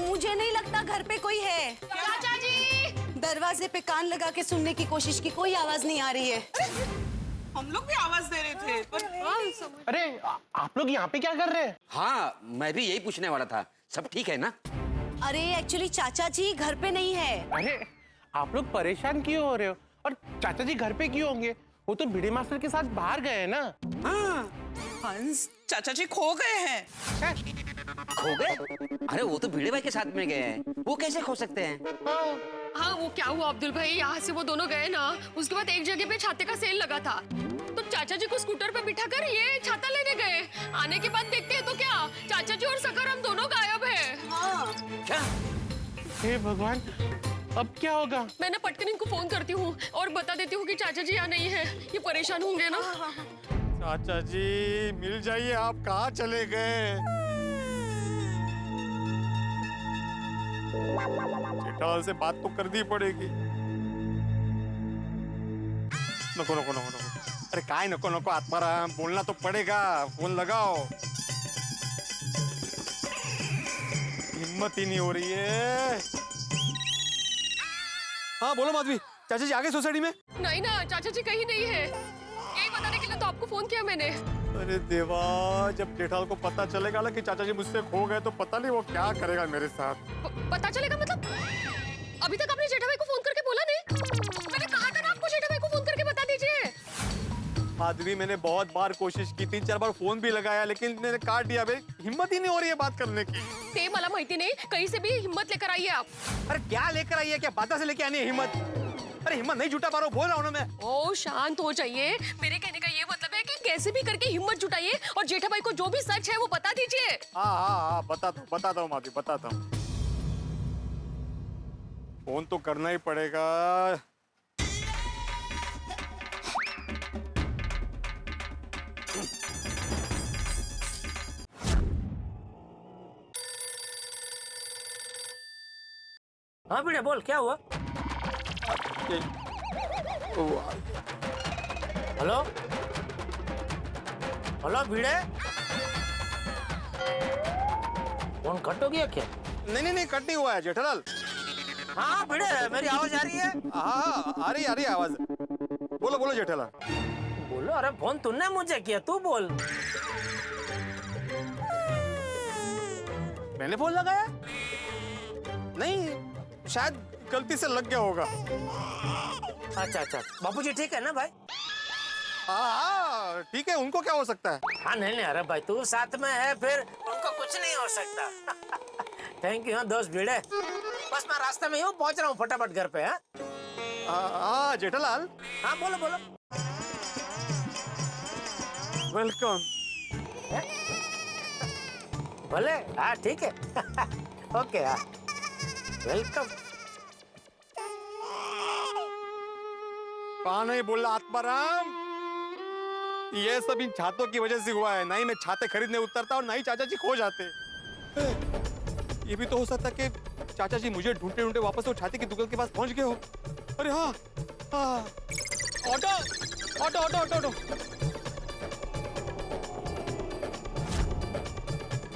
मुझे नहीं लगता घर पे कोई है। चाचा जी, दरवाजे पे कान लगा के सुनने की कोशिश की, कोई आवाज नहीं आ रही है। हम लोग भी आवाज दे रहे थे पर... अरे आप लोग यहाँ पे क्या कर रहे हैं? हाँ, मैं भी यही पूछने वाला था, सब ठीक है ना? अरे एक्चुअली चाचा जी घर पे नहीं है। अरे आप लोग परेशान क्यों हो रहे हो? और चाचा जी घर पे क्यों होंगे? वो तो भिड़े मास्टर के साथ बाहर गए हैं ना। हाँ, हंस, चाचा जी खो गए हैं। खो गए? अरे वो तो भिड़े भाई के साथ में गए हैं, वो कैसे खो सकते हैं? हाँ वो क्या हुआ अब्दुल भाई, यहाँ से वो दोनों गए ना, उसके बाद एक जगह पे छाते का सेल लगा था, तो चाचा जी को स्कूटर पे बिठाकर ये छाता लेने गए। आने के बाद देखते हैं तो क्या, चाचा जी और सकरम दोनों गायब है। क्या? हे भगवान, अब क्या होगा? मैं ना पटकन इनको फोन करती हूँ और बता देती हूँ कि चाचा जी यहाँ नहीं है, ये परेशान होंगे ना। चाचा जी मिल जाइए, आप कहाँ चले गए? जेठालाल से बात तो करनी पड़ेगी। नको नको नको नको, अरे काय नको नको आत्माराम, बोलना तो पड़ेगा, फोन लगाओ। हिम्मत ही नहीं हो रही है। हाँ बोलो माधवी, चाचा जी आ गए सोसाइटी में? नहीं ना, चाचा जी कहीं नहीं है, यही बताने के लिए तो आपको फोन किया मैंने। अरे देवा, जब जेठालाल को पता चलेगा ना कि चाचा जी मुझसे खो गए तो पता नहीं वो क्या करेगा मेरे साथ। पता चलेगा मतलब? अभी तक आपने जेठा भाई को फोन करके बोला नहीं? मैंने कहा था ना आपको जेठा भाई को फोन करके बता दीजिए। माधवी, मैंने बहुत बार कोशिश की, 3-4 बार फोन भी लगाया, लेकिन मैंने काट दिया। हिम्मत ही नहीं हो रही है बात करने की। ते मला माहिती नहीं, कहीं से भी हिम्मत लेकर आइए आप। अरे क्या लेकर आई है? क्या बाता से लेके आनी है हिम्मत? अरे हिम्मत नहीं जुटा पा रहा हूँ, बोल रहा हूँ ना मैं। ओ शांत हो जाइए। मेरे कहने का ये मतलब है कि कैसे भी करके हिम्मत जुटाइए और जेठा भाई को जो भी सच है वो बता दीजिए। हाँ, बताता हूँ माधवी, बताता हूँ। फोन तो करना ही पड़ेगा। हाँ भिड़े बोल, क्या हुआ? हेलो हेलो भिड़े, फोन कट हो गया क्या? नहीं, कट नहीं हुआ है जेठालाल। हाँ भिड़े, मेरी आवाज आ रही है? हाँ, आ रही है आवाज। बोलो जेठालाल। बोलो। अरे फोन तूने मुझे किया, तू बोल। मैंने फोन लगाया? नहीं, शायद गलती से लग गया होगा। अच्छा, बापूजी ठीक है ना भाई? हाँ, ठीक है। उनको क्या हो सकता है? हाँ नहीं, अरे भाई तू साथ में है, फिर उनको कुछ नहीं हो सकता। थैंक यू दोस्त भिड़े। बस मैं रास्ते में हूँ, पहुँच रहा हूँ फटाफट घर पे। हाँ जेठालाल। हाँ बोलो। वेलकम। बोले हाँ ठीक है। ओके हाँ, वेलकम। कहा नहीं बोला आत्माराम, ये सब इन छातों की वजह से हुआ है। ना ही मैं छाते खरीदने उतरता और ना ही चाचा जी खो जाते। ये भी तो हो सकता कि चाचा जी मुझे ढूंढते ढूंढते वापस वो छाते की दुकान के पास पहुंच गए हो। अरे हाँ, ऑटो।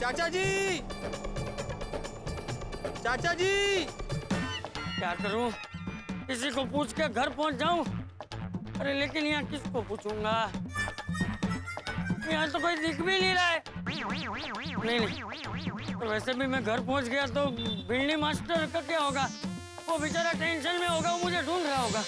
चाचा जी, क्या करूं? किसी को पूछ के घर पहुंच जाऊं? अरे लेकिन यहाँ किसको पूछूंगा? यहाँ तो कोई दिख भी नहीं रहा है। नहीं, तो वैसे भी मैं घर पहुंच गया तो बिल्ली मास्टर का क्या होगा? वो बेचारा टेंशन में होगा, वो मुझे ढूंढ रहा होगा।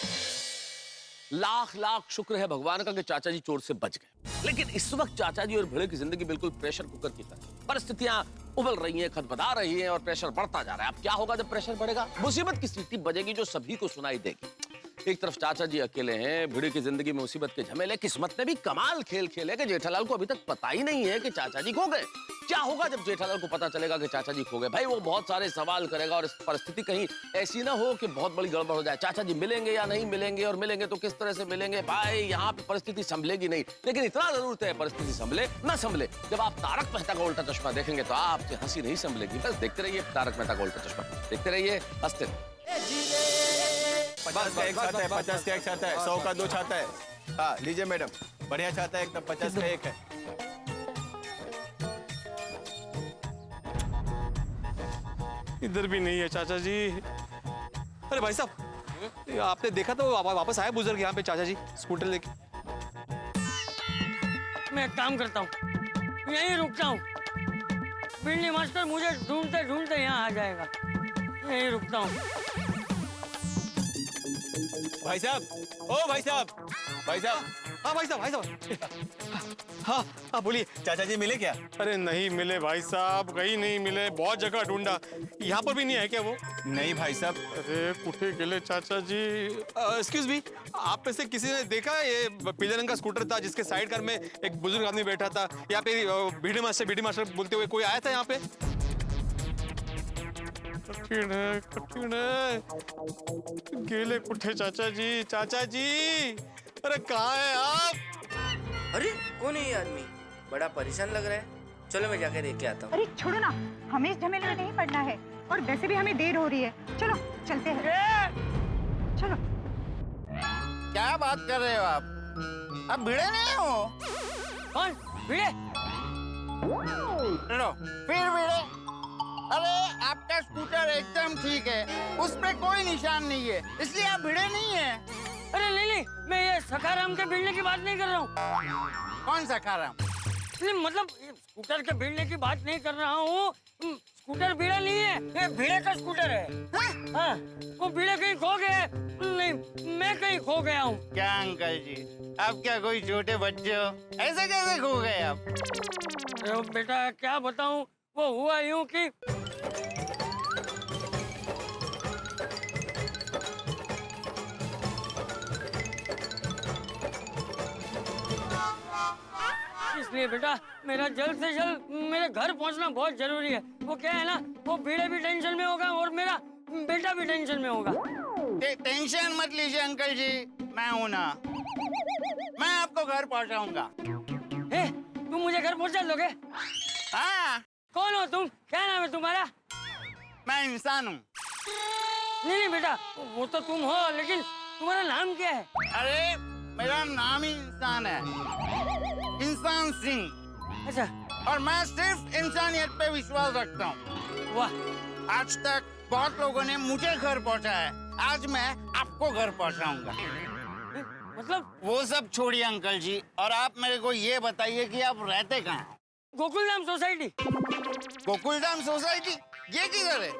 लाख शुक्र है भगवान का कि चाचा जी चोर से बच गए। लेकिन इस वक्त चाचा जी और भिड़े की जिंदगी बिल्कुल प्रेशर कुकर की तरह। परिस्थितियां उबल रही हैं, खदबदा रही हैं और प्रेशर बढ़ता जा रहा है। अब क्या होगा जब प्रेशर बढ़ेगा? मुसीबत की सीटी बजेगी जो सभी को सुनाई देगी। एक तरफ चाचा जी अकेले हैं, भिड़े की जिंदगी में मुसीबत के झमेले। किस्मत ने भी कमाल खेल खेले कि जेठालाल को अभी तक पता ही नहीं है कि चाचा जी खो गए। क्या होगा जब जेठालाल को पता चलेगा कि चाचा जी खो गए? भाई वो बहुत सारे सवाल करेगा और इस परिस्थिति कहीं ऐसी ना हो कि बहुत बड़ी गड़बड़ हो जाए। चाचा जी मिलेंगे या नहीं मिलेंगे, और मिलेंगे तो किस तरह से मिलेंगे? भाई यहाँ पे परिस्थिति संभलेगी नहीं। लेकिन इतना जरूर है, परिस्थिति संभले ना संभले, जब आप तारक मेहता का उल्टा चश्मा देखेंगे तो आपकी हंसी नहीं संभलेगी। बस देखते रहिए तारक मेहता का उल्टा चश्मा, देखते रहिए, हंसते रहिए। 50 का एक छाता है, 50 का एक छाता है, 100 का 2 छाता है। हाँ लीजिए मैडम, बढ़िया छाता है एकदम, 50 का एक है। इधर भी नहीं है चाचा जी। अरे भाई साहब, आपने देखा तो वापस आए बुजुर्ग यहाँ पे चाचा जी स्कूटर लेके? मैं एक काम करता हूँ, यहीं रुकता हूँ। बिल्ली मास्टर मुझे ढूंढते ढूंढते यहाँ आ जाएगा। यहीं रुकता हूँ। भाई साहब, ओ भाई साहब, भाई साहब। हाँ भाई साहब। हाँ बोलिए। चाचा जी मिले क्या? अरे नहीं मिले भाई साहब, कहीं नहीं मिले। बहुत जगह ढूंढा, यहाँ पर भी नहीं है क्या वो? नहीं भाई साहब। अरे कुठे गेले चाचा जी? एक्सक्यूज मी, आप में से किसी ने देखा ये पीले रंग का स्कूटर था जिसके साइड कार में एक बुजुर्ग आदमी बैठा था? यहाँ पे बीडी मास्टर बोलते हुए कोई आया था यहाँ पे? कठिन है। गेले कुठे चाचा जी? अरे कहाँ है आप? अरे कौन है ये आदमी? बड़ा परेशान लग रहा है। चलो मैं जाके देख के आता हूँ। अरे छोड़ो ना, हमें इस झमेले में नहीं पड़ना है, और वैसे भी हमें देर हो रही है। चलो चलते हैं। चलो। क्या बात कर रहे हो आप? अब भिड़े नहीं हो? कौन भिड़े? लो फिर भिड़े। अरे आपका स्कूटर एकदम ठीक है, उस पे कोई निशान नहीं है, इसलिए आप भिड़े नहीं है। अरे नहीं, मैं ये सखाराम के भिड़ने की बात नहीं कर रहा हूँ। कौन सखाराम? नहीं मतलब स्कूटर के भिड़ने की बात नहीं कर रहा हूँ। स्कूटर भिड़ा नहीं है, ये भिड़े का स्कूटर है। हाँ, वो भिड़े कहीं खो गए। नहीं, मैं कहीं खो गया हूँ। क्या अंकल जी, आप क्या कोई छोटे बच्चे हो? ऐसे कैसे खो गए आप? अरे बेटा क्या बताऊँ, वो हुआ यूँ कि इसलिए बेटा मेरा जल्द से जल्द मेरे घर पहुंचना बहुत जरूरी है। वो क्या है ना, वो भिड़े भी टेंशन में होगा और मेरा बेटा भी टेंशन में होगा। टेंशन मत लीजिए अंकल जी, मैं हूँ ना, मैं आपको घर पहुँचाऊंगा। तुम मुझे घर पहुंचा दोगे? हाँ। कौन हो तुम? क्या नाम है तुम्हारा? मैं इंसान हूँ। नहीं नहीं बेटा, वो तो तुम हो, लेकिन तुम्हारा नाम क्या है? अरे मेरा नाम ही इंसान है, इंसान सिंह। अच्छा। और मैं सिर्फ इंसानियत पे विश्वास रखता हूँ। वाह। आज तक बहुत लोगों ने मुझे घर पहुँचाया है, आज मैं आपको घर पहुँचाऊंगा। मतलब? वो सब छोड़िए अंकल जी, और आप मेरे को ये बताइए कि आप रहते कहाँ हैं? गोकुलधाम सोसाइटी। गोकुलधाम सोसाइटी? ये किधर है?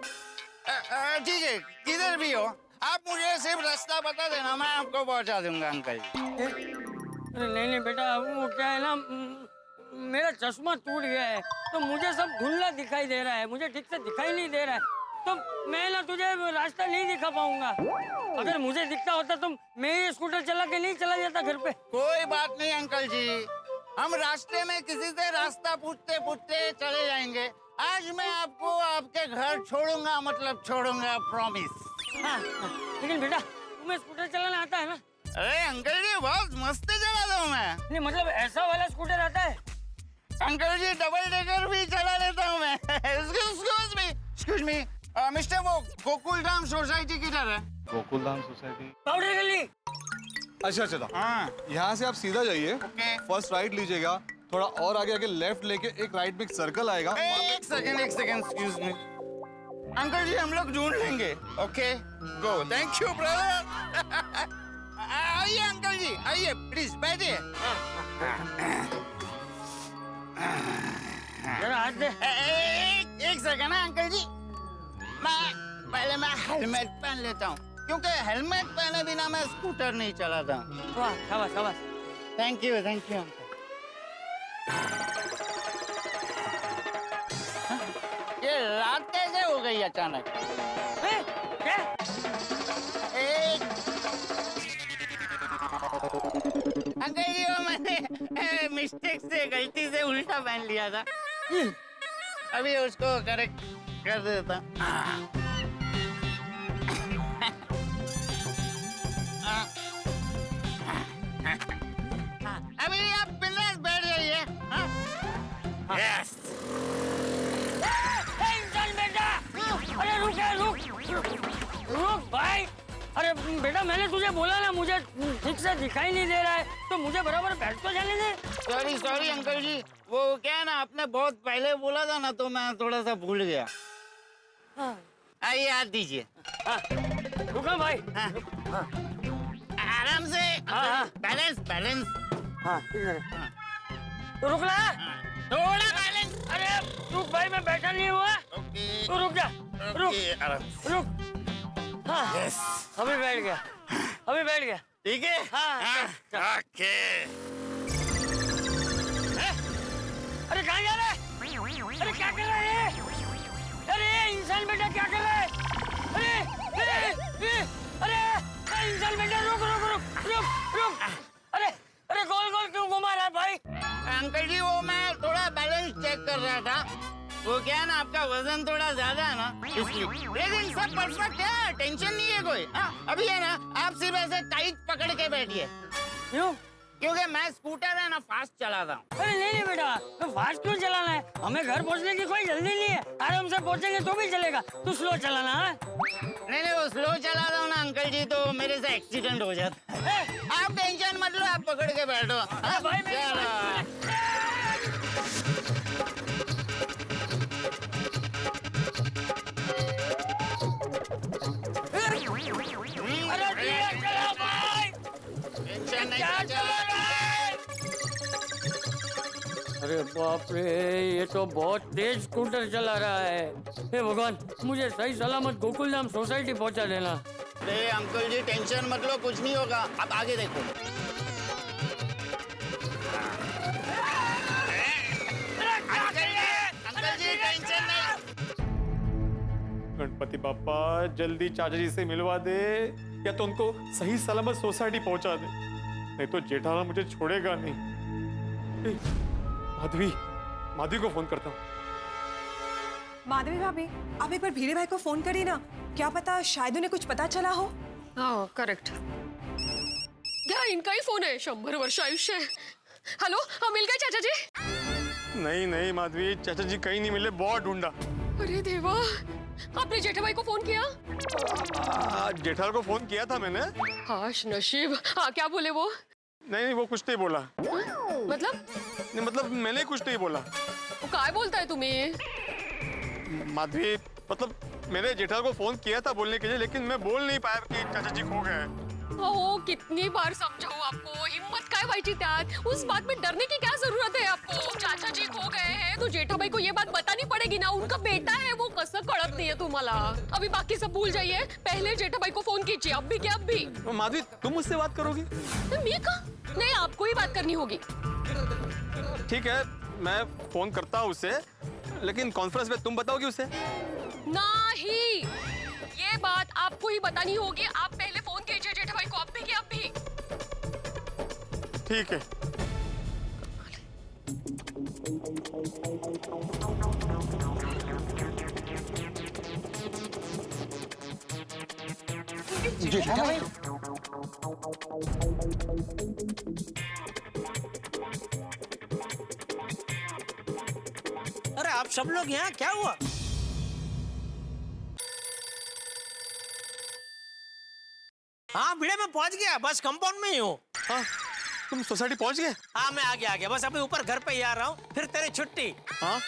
ठीक है, किधर भी हो आप मुझे सिर्फ रास्ता बता देना, मैं आपको पहुंचा दूंगा अंकल जी। नहीं नहीं बेटा, वो क्या है ना, मेरा चश्मा टूट गया है तो मुझे सब धुंधला दिखाई दे रहा है, मुझे ठीक से दिखाई नहीं दे रहा है, तो मैं ना तुझे रास्ता नहीं दिखा पाऊंगा। अगर मुझे दिखता होता तो मैं ये स्कूटर चला के नहीं चला जाता घर पे। कोई बात नहीं अंकल जी, हम रास्ते में किसी से रास्ता पूछते पूछते चले जाएंगे। आज मैं आपको आपके घर छोड़ूंगा, मतलब छोड़ूंगा, प्रॉमिस। हाँ, लेकिन बेटा तुम्हें स्कूटर चलाना आता है ना? अरे अंकल जी बहुत मस्त चलाता हूँ मैं। नहीं मतलब ऐसा वाला स्कूटर आता है? अंकल जी डबल डेकर भी चला लेता हूँ मैं। एक्सक्यूज मी मिस्टर, वो गोकुलधाम सोसाइटी किधर है? गोकुलधाम सोसाइटी पाउडर गली। अच्छा अच्छा, हाँ यहाँ से आप सीधा जाइए, फर्स्ट राइट लीजिएगा, थोड़ा और आगे आगे लेफ्ट लेके एक राइट में एक सर्कल आएगा। एक सेकंड एक्सक्यूज मी अंकल जी, हम लोग ढूंढ लेंगे। Okay go, thank you brother. आइए अंकल जी, आइए प्लीज बैठिए। जरा हाथ दे। एक सेकंड ना अंकल जी, मैं हेलमेट पहन लेता हूँ, क्योंकि हेलमेट पहने बिना मैं स्कूटर नहीं चलाता हूँ। वाह, शाबाश शाबाश। Thank you uncle. ये रात कैसे हो गई अचानक? क्या? अंकल जी वो मैंने मिस्टेक से, गलती से उल्टा पहन लिया था, अभी उसको करेक्ट कर देता। अभी आप बिंदास बैठ जाइए। यस। अरे रुक भाई। अरे बेटा मैंने तुझे बोला ना, मुझे ठीक से दिखाई नहीं दे रहा है, तो मुझे बराबर बैठ तो जाने दे। सॉरी अंकल जी, वो क्या है ना, आपने बहुत पहले बोला था ना, तो मैं थोड़ा सा भूल गया। आइए हाथ दीजिए। रुको भाई। आराम से। Balance balance. तो रुक ला, थोड़ा बैलेंस। अरे रुक भाई, मैं बैठा नहीं हुआ। तू रुक जा, रुक। हाँ, यस, अभी बैठ गया। ठीक है। हाँ, ओके। अरे कहाँ जा रहा है? अरे क्या कर रहा है? अरे इंसान बेटा क्या कर रहा है? अरे इंसान बेटा रुक। अरे गोल क्यों घुमा रहा है भाई? अंकल जी वो मैं थोड़ा बैलेंस चेक कर रहा था, वो क्या है ना, आपका वजन थोड़ा ज्यादा है ना, इसलिए। लेकिन सब परफेक्ट है, टेंशन नहीं है कोई। अभी है ना, आप सिर्फ ऐसे टाइट पकड़ के बैठिए। क्यों? क्योंकि मैं स्कूटर है ना फास्ट चलाता हूँ। अरे नहीं बेटा, तो फास्ट क्यों चलाना है? हमें घर पहुँचने की कोई जल्दी नहीं है, आराम से पहुँचेंगे तो भी चलेगा। तू स्लो चलाना है। नहीं वो स्लो चलाता हूँ ना अंकल जी, तो मेरे से एक्सीडेंट हो जाता है। आप टेंशन मत लो, आप पकड़ के बैठो। भाई अरे बाप रे, ये तो बहुत तेज स्कूटर चला रहा है। हे भगवान, मुझे सही सलामत गोकुलधाम सोसाइटी पहुंचा देना। अरे अंकल जी टेंशन मत लो, कुछ नहीं होगा, आप आगे देखो। अंकल जी टेंशन नहीं। गणपति बाप्पा जल्दी चाचा जी से मिलवा दे, या तो उनको सही सलामत सोसाइटी पहुंचा दे, नहीं तो जेठालाल मुझे छोड़ेगा नहीं। माधवी, माधवी को फोन करता हूँ। माधवी भाभी, आप एक बार भीड़े भाई को फोन करिए ना, क्या पता शायद उन्हें कुछ पता चला हो। हाँ करेक्ट। क्या इनका ही फोन है? 100 वर्ष आयुष्य है। हेलो, हाँ मिल गए चाचा जी? नहीं नहीं माधवी, चाचा जी कहीं नहीं मिले, बहुत ढूंढा। अरे देवा, आपने जेठा भाई को फोन किया? जेठालाल को फोन किया था मैंने। हाश नसीब। हाँ क्या बोले वो? नहीं वो कुछ नहीं बोला। मतलब? नहीं मतलब मैंने कुछ नहीं बोला। वो काय बोलता है तुम्हें? माधवी मतलब मैंने जेठालाल को फोन किया था बोलने के लिए, लेकिन मैं बोल नहीं पाया कि चाचा जी खो गए। ओह, कितनी बार समझाऊं आपको, हिम्मत काय व्हायची त्यात? उस बात में डरने की क्या जरूरत है आपको? चाचा जी खो गए हैं तो जेठा भाई को ये बात बतानी पड़ेगी ना, उनका बेटा है वो, कसं कळत नाहीये तुम्हाला? अभी बाकी सब भूल जाइए, पहले जेठा भाई को फोन कीजिए, अब भी क्या अब भी। माधवी तुम मुझसे बात करोगी? मैं का? नहीं, आपको ही बात करनी होगी। ठीक है, मैं फोन करता हूँ उसे, लेकिन कॉन्फ्रेंस में तुम बताओगी उसे? नहीं, ये बात आपको ही बतानी होगी। आप पहले फोन कीजिए जेठा भाई को, अब भी क्या अब भी। ठीक है। जेठा भाई, अरे आप सब लोग यहाँ, क्या हुआ? हाँ भिड़े में पहुंच गया, बस कंपाउंड में ही हूँ। हाँ, तुम सोसाइटी पहुंच गए? हाँ मैं आ गया, बस अभी ऊपर घर पे ही आ रहा हूँ, फिर तेरी छुट्टी। हाँ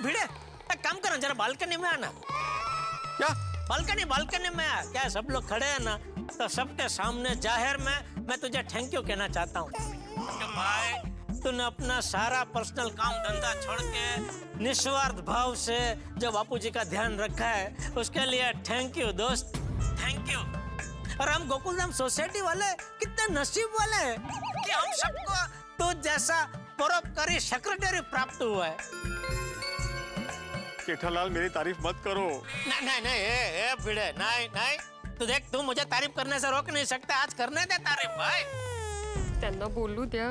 भिड़े एक काम करना, जरा बालकनी में आना। क्या? बालकनी में आ। क्या सब लोग खड़े हैं ना, तो सबके सामने जाहिर में मैं तुझे थैंक यू कहना चाहता हूँ। भाई तूने अपना सारा पर्सनल काम धंधा छोड़ के निस्वार्थ भाव से जो बापूजी का ध्यान रखा है, उसके लिए थैंक यू दोस्त, थैंक यू। और हम गोकुलधाम सोसाइटी वाले कितने नसीब वाले हैं कि हम सबको तो जैसा परोपकारी सेक्रेटरी प्राप्त हुआ है। जेठालाल मेरी तारीफ मत करो। नहीं ए भिड़े, नहीं तू देख, तू मुझे तारीफ करने से रोक नहीं सकता, आज करने दे तारीफ भाई। त्यांना बोलू द्या।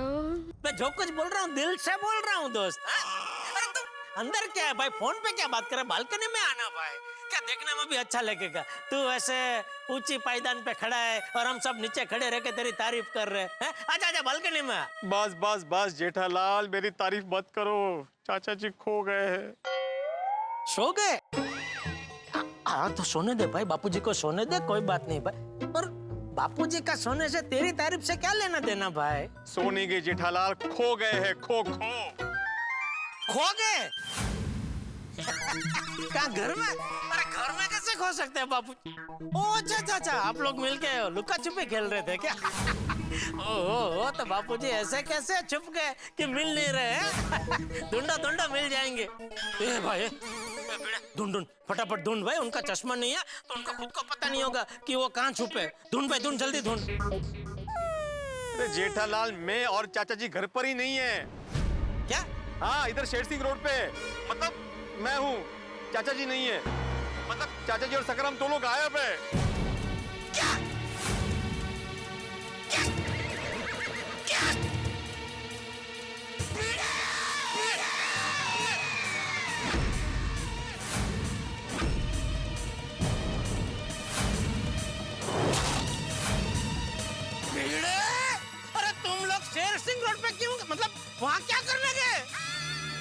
मैं जो कुछ बोल रहा हूँ दिल से बोल रहा हूँ दोस्त। अरे तू अंदर क्या है भाई, फोन पे क्या बात कर रहा है? बालकनी में आना भाई, क्या देखने में भी अच्छा लगेगा। तू ऐसे ऊंची पायदान पे खड़ा है और हम सब नीचे खड़े रह के तेरी तारीफ कर रहे हैं। आजा बालकनी में। बस जेठालाल मेरी तारीफ मत करो, चाचा जी खो गए हैं। सो गए? हाँ तो सोने दे भाई, बापूजी को सोने दे, कोई बात नहीं भाई। और बापूजी का सोने से तेरी तारीफ से क्या लेना देना भाई? सो नहीं गए जेठालाल, खो गए हैं, खो गए? क्या घर में? अरे घर में कैसे खो सकते हैं बापू? ओ अच्छा, आप लोग मिलके लुका छुपी खेल रहे थे क्या? ओ तो बापूजी ऐसे कैसे छुप गए कि मिल नहीं रहे? ढूंढो मिल जाएंगे। ए भाई ढूंढ फटाफट ढूंढ भाई, उनका चश्मा नहीं है तो उनको खुद को पता नहीं होगा कि वो कहाँ छुपे। ढूंढ भाई, ढूंढ जल्दी ढूंढ। अरे जेठालाल मैं और चाचा जी घर पर ही नहीं है। क्या? हाँ इधर शेर सिंह रोड पे, मतलब मैं हूँ, चाचा जी नहीं है। मतलब चाचा जी और सकरम दोनों गायब है। क्या? अरे तुम लोग शेर सिंह रोड पे क्यों, मतलब वहाँ क्या करने गए?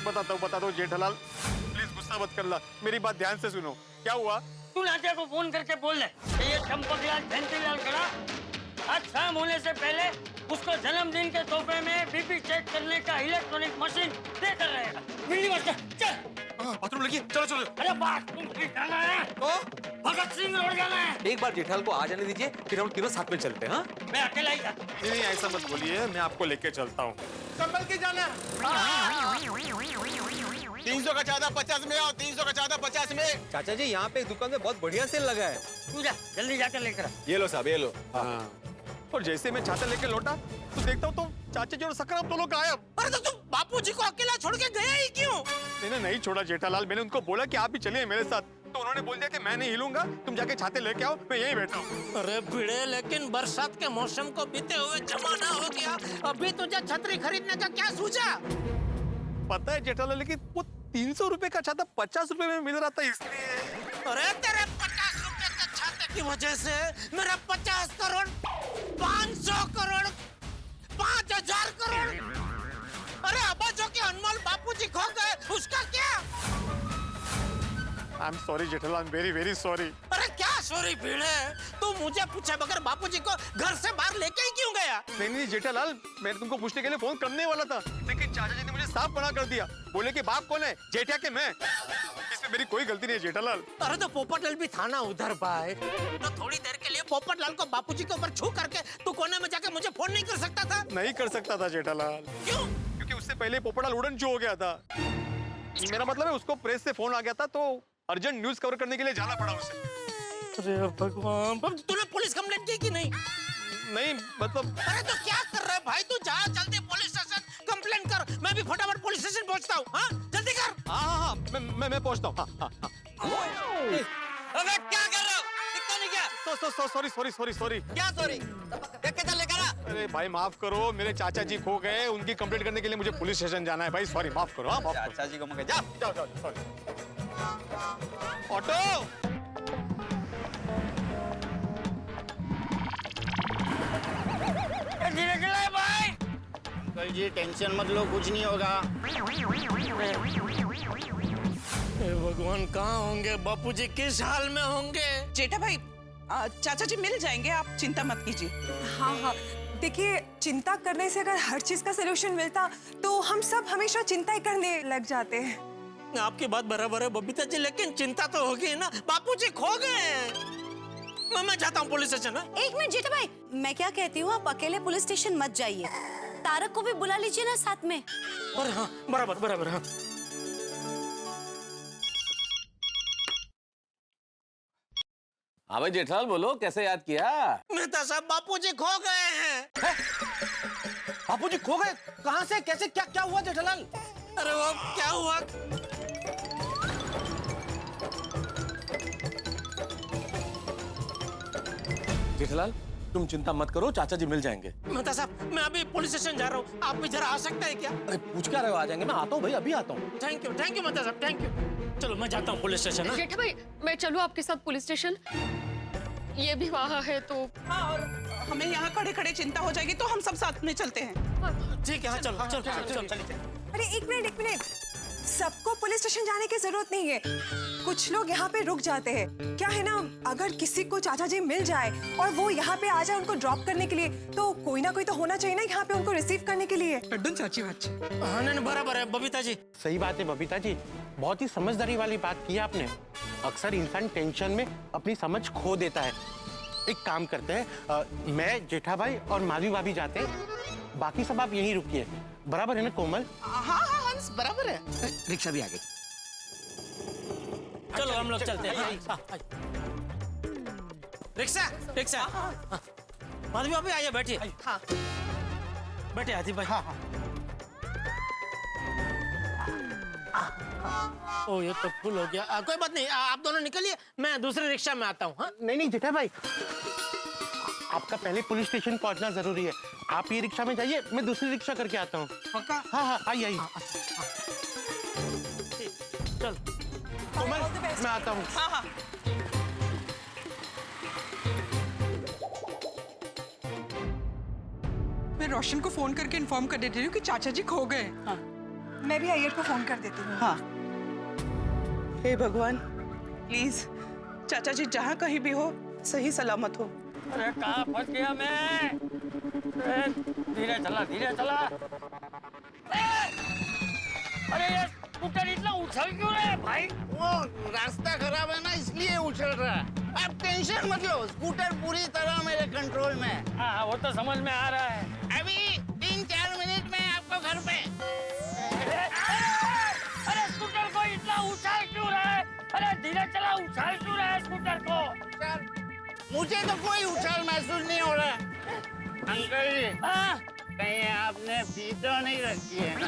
बताता हूँ जेठालाल, प्लीज गुस्सा मत करना, मेरी बात ध्यान से सुनो। क्या हुआ? तू नाटिया को फोन करके बोल दे कि ये चंपकलाल धनतीलाल खड़ा आज शाम होने से पहले उसको जन्मदिन के तोहफे में बीपी चेक करने का इलेक्ट्रॉनिक मशीन देकर रहेगा। मिली बात चल। बाथरूम लगी, चलो। अरे बाथरूम में जाना है तो भगत सिंह रोड जाना है। एक बार जेठालाल को आ जाने दीजिए, फिर हम तीनों साथ में चलते हैं। हाँ, मैं अकेला ही जाता हूँ। नहीं ऐसा मत बोलिए, मैं आपको लेके चलता हूँ। संभल के जाना। 300 का चादर 50 में और 300 का चादर 50 में। चाचा जी, यहाँ पे एक दुकान में बहुत बढ़िया सेल लगा है। तू जा, जल्दी जाकर लेकर आ। ये लो साहब, ये लो। हाँ। और जैसे मैं छाता लेके लौटा तो देखता हूँ तो चाचा जी और सकराम दोनों गायब। अरे तो तुम बापूजी को अकेला छोड़ के गया ही क्यों? मैंने नहीं छोड़ा जेठालाल, मैंने उनको बोला कि आप भी चलिए मेरे साथ, तो उन्होंने बोल दिया कि मैं नहीं हिलूंगा, तुम जाके छाते लेके आओ, मैं यहीं बैठा हूँ। अरे भिड़े, लेकिन बरसात के मौसम को बीते हुए जमाना हो गया, अभी तुझे छतरी खरीदने का क्या सूझा? पता है जेठालाल, लेकिन वो 300 रुपए का छाता 50 रुपए में मिल रहा था, इसलिए। अरे तेरे 50 रुपए के छाते की वजह से मेरा 50 करोड़, 500 करोड़, 5000 करोड़, अरे अब्बा जो के अनमोल बापूजी खो गए, उसका क्या? I am sorry Jethalal, I am very very sorry. अरे क्या सॉरी भिड़े, तू मुझे पूछे बगैर बापूजी को घर से बाहर लेके ही क्यों गया? नहीं जेठालाल, मैं तुमको पूछने के लिए फोन करने वाला था, लेकिन चाचा जी ने मुझे साफ मना कर दिया। बोले कि बाप कौन है, जेठा के मैं। इसमें मेरी कोई गलती नहीं है जेठालाल। अरे तो पोपटलाल भी था ना उधर भाई, तो थोड़ी देर के लिए पोपटलाल को बापूजी के ऊपर छू करके तू कोने में जाके मुझे फोन नहीं कर सकता था? नहीं कर सकता था जेठालाल। क्यों? क्योंकि उससे पहले पोपटलाल उड़न छू हो गया था। मेरा मतलब है उसको प्रेस से फोन आ गया था, तो अर्जेंट न्यूज कवर करने के लिए जाना पड़ा उसे। अरे भगवान, तूने पुलिस कंप्लेंट की कि नहीं? नहीं मतलब। अरे तो क्या कर रहा है भाई, तू जा जल्दी पुलिस स्टेशन कंप्लेंट कर, मैं भी फटाफट पुलिस स्टेशन पहुंचता हूँ। हाँ जल्दी कर। हाँ, मैं पहुंचता हूँ। अबे क्या कर रहा हो, दिखता नहीं क्या? सॉरी। क्या सॉरी? देख के चल लेकर आ। अरे भाई माफ करो, मेरे चाचा जी खो गए, उनकी कंप्लेंट करने के लिए मुझे पुलिस स्टेशन जाना है भाई, सॉरी, माफ करो। हाँ, माफ करो। चाचा जी को मगर जाओ। सॉरी। ऑटो। धीरे चलाए भाई। अंकल जी टेंशन मत लो, कुछ नहीं होगा। हे भगवान, कहाँ होंगे बापूजी, किस हाल में होंगे? जेठा भाई, चाचा जी मिल जाएंगे, आप चिंता मत कीजिए। हाँ, देखिए चिंता करने से अगर हर चीज का सलूशन मिलता तो हम सब हमेशा चिंता ही करने लग जाते हैं। आपकी बात बराबर है बबीता जी, लेकिन चिंता तो होगी ना, बापूजी खो गए। मैं जाता हूँ पुलिस स्टेशन। एक मिनट जेठा भाई, मैं क्या कहती हूँ, आप अकेले पुलिस स्टेशन मत जाइए, तारक को भी बुला लीजिए ना साथ में। अरे हाँ, बराबर हाँ। हाँ भाई जेठालाल, बोलो कैसे याद किया? मेहता साहब, बापूजी खो गए हैं। बापूजी खो गए? कहाँ से, कैसे, क्या हुआ जेठालाल? अरे वो क्या हुआ? जेठालाल तुम चिंता मत करो, चाचा जी मिल जाएंगे। मेहता साहब, मैं अभी पुलिस स्टेशन जा रहा हूँ, आप भी जरा आ सकते हैं क्या? अरे पूछ क्या रहे हो, आ जाएंगे, मैं आता हूँ भाई, अभी आता हूँ। थैंक यू मेहता साहब, थैंक यू। चलो मैं जाता हूँ पुलिस स्टेशन। जेठा भाई, मैं चलूँ आपके साथ पुलिस स्टेशन? ये भी वहाँ है तो। हाँ, और हमें यहाँ खड़े खड़े चिंता हो जाएगी, तो हम सब साथ में चलते हैं। ठीक है, हाँ चलो। अरे एक मिनट, सबको पुलिस स्टेशन जाने की जरूरत नहीं है, कुछ लोग यहाँ पे रुक जाते हैं। क्या है ना, अगर किसी को चाचा जी मिल जाए और वो यहाँ पे आ जाए उनको ड्रॉप करने के लिए, तो कोई ना कोई तो होना चाहिए ना यहाँ पे उनको रिसीव करने के लिए। चाची बात। हाँ नहीं बराबर है बबीता जी। सही बात है बबीता जी, बहुत ही समझदारी वाली बात की आपने। अक्सर इंसान टेंशन में अपनी समझ खो देता है। एक काम करते हैं, मैं जेठा भाई और माधवी भाभी जाते हैं, बाकी सब आप यहीं रुकिए, बराबर है ना कोमल? हाँ हंस, बराबर है। रिक्शा भी आ गई। चलो हम लोग चलते हैं। रिक्शा। माधवी भाभी आइए, बैठिए। हाँ बैठे आदि भाई। ओ ये तो फुल हो गया। कोई बात नहीं, आप दोनों निकलिए, मैं दूसरे रिक्शा में आता हूँ। हाँ? नहीं जेठा भाई, आपका पहले पुलिस स्टेशन पहुंचना जरूरी है। आप ये रिक्शा में जाइए, मैं दूसरी रिक्शा करके आता हूँ। पक्का? हाँ आइए। चल मैं आता हूँ। हाँ। मैं रोशन को फोन करके इन्फॉर्म कर देती हूँ कि चाचा जी खो गए। हाँ। मैं भी अय्यर को फोन कर देती हूँ। हाँ। हे भगवान, प्लीज चाचा जी जहाँ कहीं भी हो, सही सलामत हो। अरे कहाँ फंस गया मैं? धीरे चला। अरे ये स्कूटर इतना उछल क्यों रहे हैं भाई? वो रास्ता खराब है ना, इसलिए उछल रहा है। आप टेंशन मत लो, स्कूटर पूरी तरह मेरे कंट्रोल में है। हाँ, वो तो समझ में आ रहा है। अभी 3-4 मिनट में आपको घर पे। अरे स्कूटर को इतना उछाल क्यों रहा है? अरे धीरे चला, उछाल क्यों रहा है स्कूटर को? मुझे तो कोई उछाल महसूस नहीं हो रहा है। अंकल जी, हाँ? कहीं आपने पी तो नहीं रखी है ना?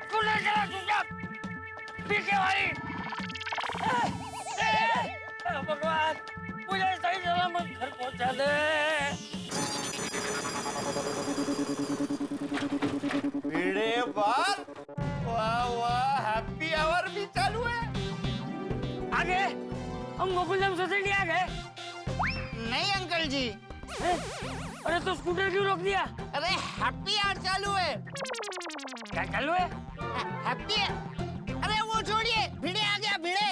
स्कूटर चला चुपचाप, पीछे वाली। भगवान, मुझे सही सलामत घर पहुंचा दे। भिड़े बाल, वाह वाह, हैप्पी आवर भी चालू है। आगे हम गोकुलधाम सोसाइटी आ गए। नहीं अंकल जी। अरे तो स्कूटर क्यों रोक दिया? अरे हैप्पी आवर चालू है। क्या चालू है? हैप्पी। अरे वो छोड़िए, भिड़े आ गया, भिड़े।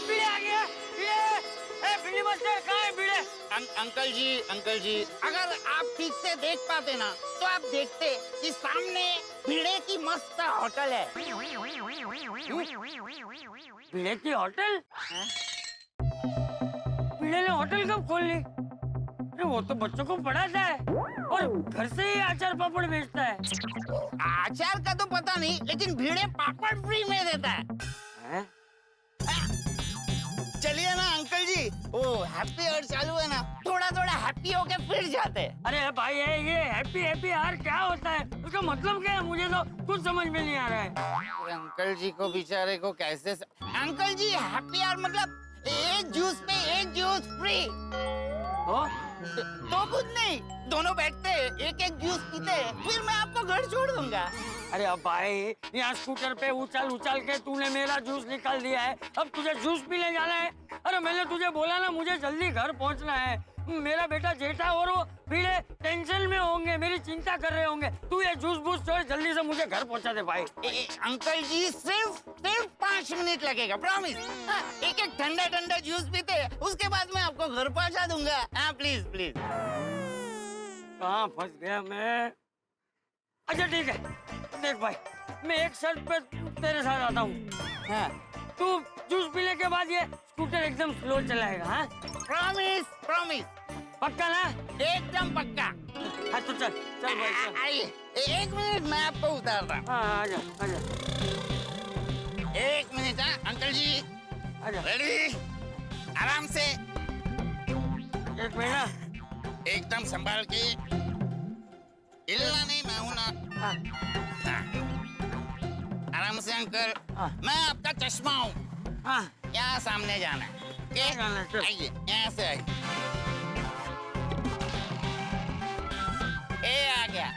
भिड़े आ गया। ये भिड़ी मास्टर कहाँ है भिड़े? अंकल जी, अगर आप ठीक से देख पाते ना तो आप देखते कि सामने भिड़े की मस्त होटल है। भिड़े की होटल? भिड़े ने होटल कब खोल ली? अरे वो तो बच्चों को पढ़ाता है और घर से ही अचार पापड़ बेचता है। अचार का तो पता नहीं, लेकिन भिड़े पापड़ फ्री में देता है। चलिए ना अंकल जी, वो हैप्पी आवर चालू है ना, थोड़ा थोड़ा हैप्पी होके फिर जाते। अरे भाई ये हैप्पी आवर क्या होता है? उसका मतलब क्या है? मुझे तो कुछ समझ में नहीं आ रहा है। अंकल जी को बेचारे को कैसे अंकल जी, हैप्पी आवर मतलब एक जूस पे एक जूस फ्री। तो कुछ नहीं, दोनों बैठते एक एक जूस पीते, फिर मैं आपको घर छोड़ दूंगा। अरे अब भाई, यहाँ स्कूटर पे उछल के तूने मेरा जूस निकाल दिया है, अब तुझे जूस पीने जाना है? अरे मैंने तुझे बोला ना, मुझे जल्दी घर पहुँचना है। मेरा बेटा जेठा और वो भिड़े टेंशन में होंगे, मेरी चिंता कर रहे होंगे। तू ये जूस बूस छोड़, जल्दी से मुझे घर पहुँचा दे भाई। अंकल जी सिर्फ 5 मिनट लगेगा, प्रॉमिस। एक एक ठंडा जूस पीते, उसके बाद मैं आपको घर पहुँचा दूंगा। हाँ प्लीज। कहाँ फंस गया मैं? अच्छा ठीक है, देख भाई, मैं एक शर्त पे तेरे साथ आता हूँ। तू जूस पीने के बाद ये स्कूटर एकदम स्लो चलाएगा। हाँ प्रॉमिस। पक्का ना? एकदम पक्का। हाँ तो चल भाई चल। आइए, 1 मिनट मैं आपको उतार रहा हूँ। हाँ आजा। 1 मिनट। हाँ अंकल जी, आजा। रेडी? आराम से, 1 मिनट, एकदम संभाल के, हिलना नहीं, मैं हूं ना। हाँ। आराम से अंकल, मैं आपका चश्मा हूँ। यहाँ सामने जाना है। आइए, यहाँ से आइए। आ गया।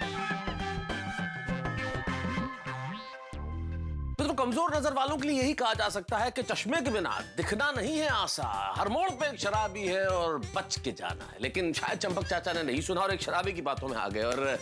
तो कमजोर नजर वालों के लिए यही कहा जा सकता है कि चश्मे के बिना दिखना नहीं है आसान। हर मोड़ पे एक शराबी है और बच के जाना है। लेकिन शायद चंपक चाचा ने नहीं सुना और एक शराबी की बातों में आ गए। और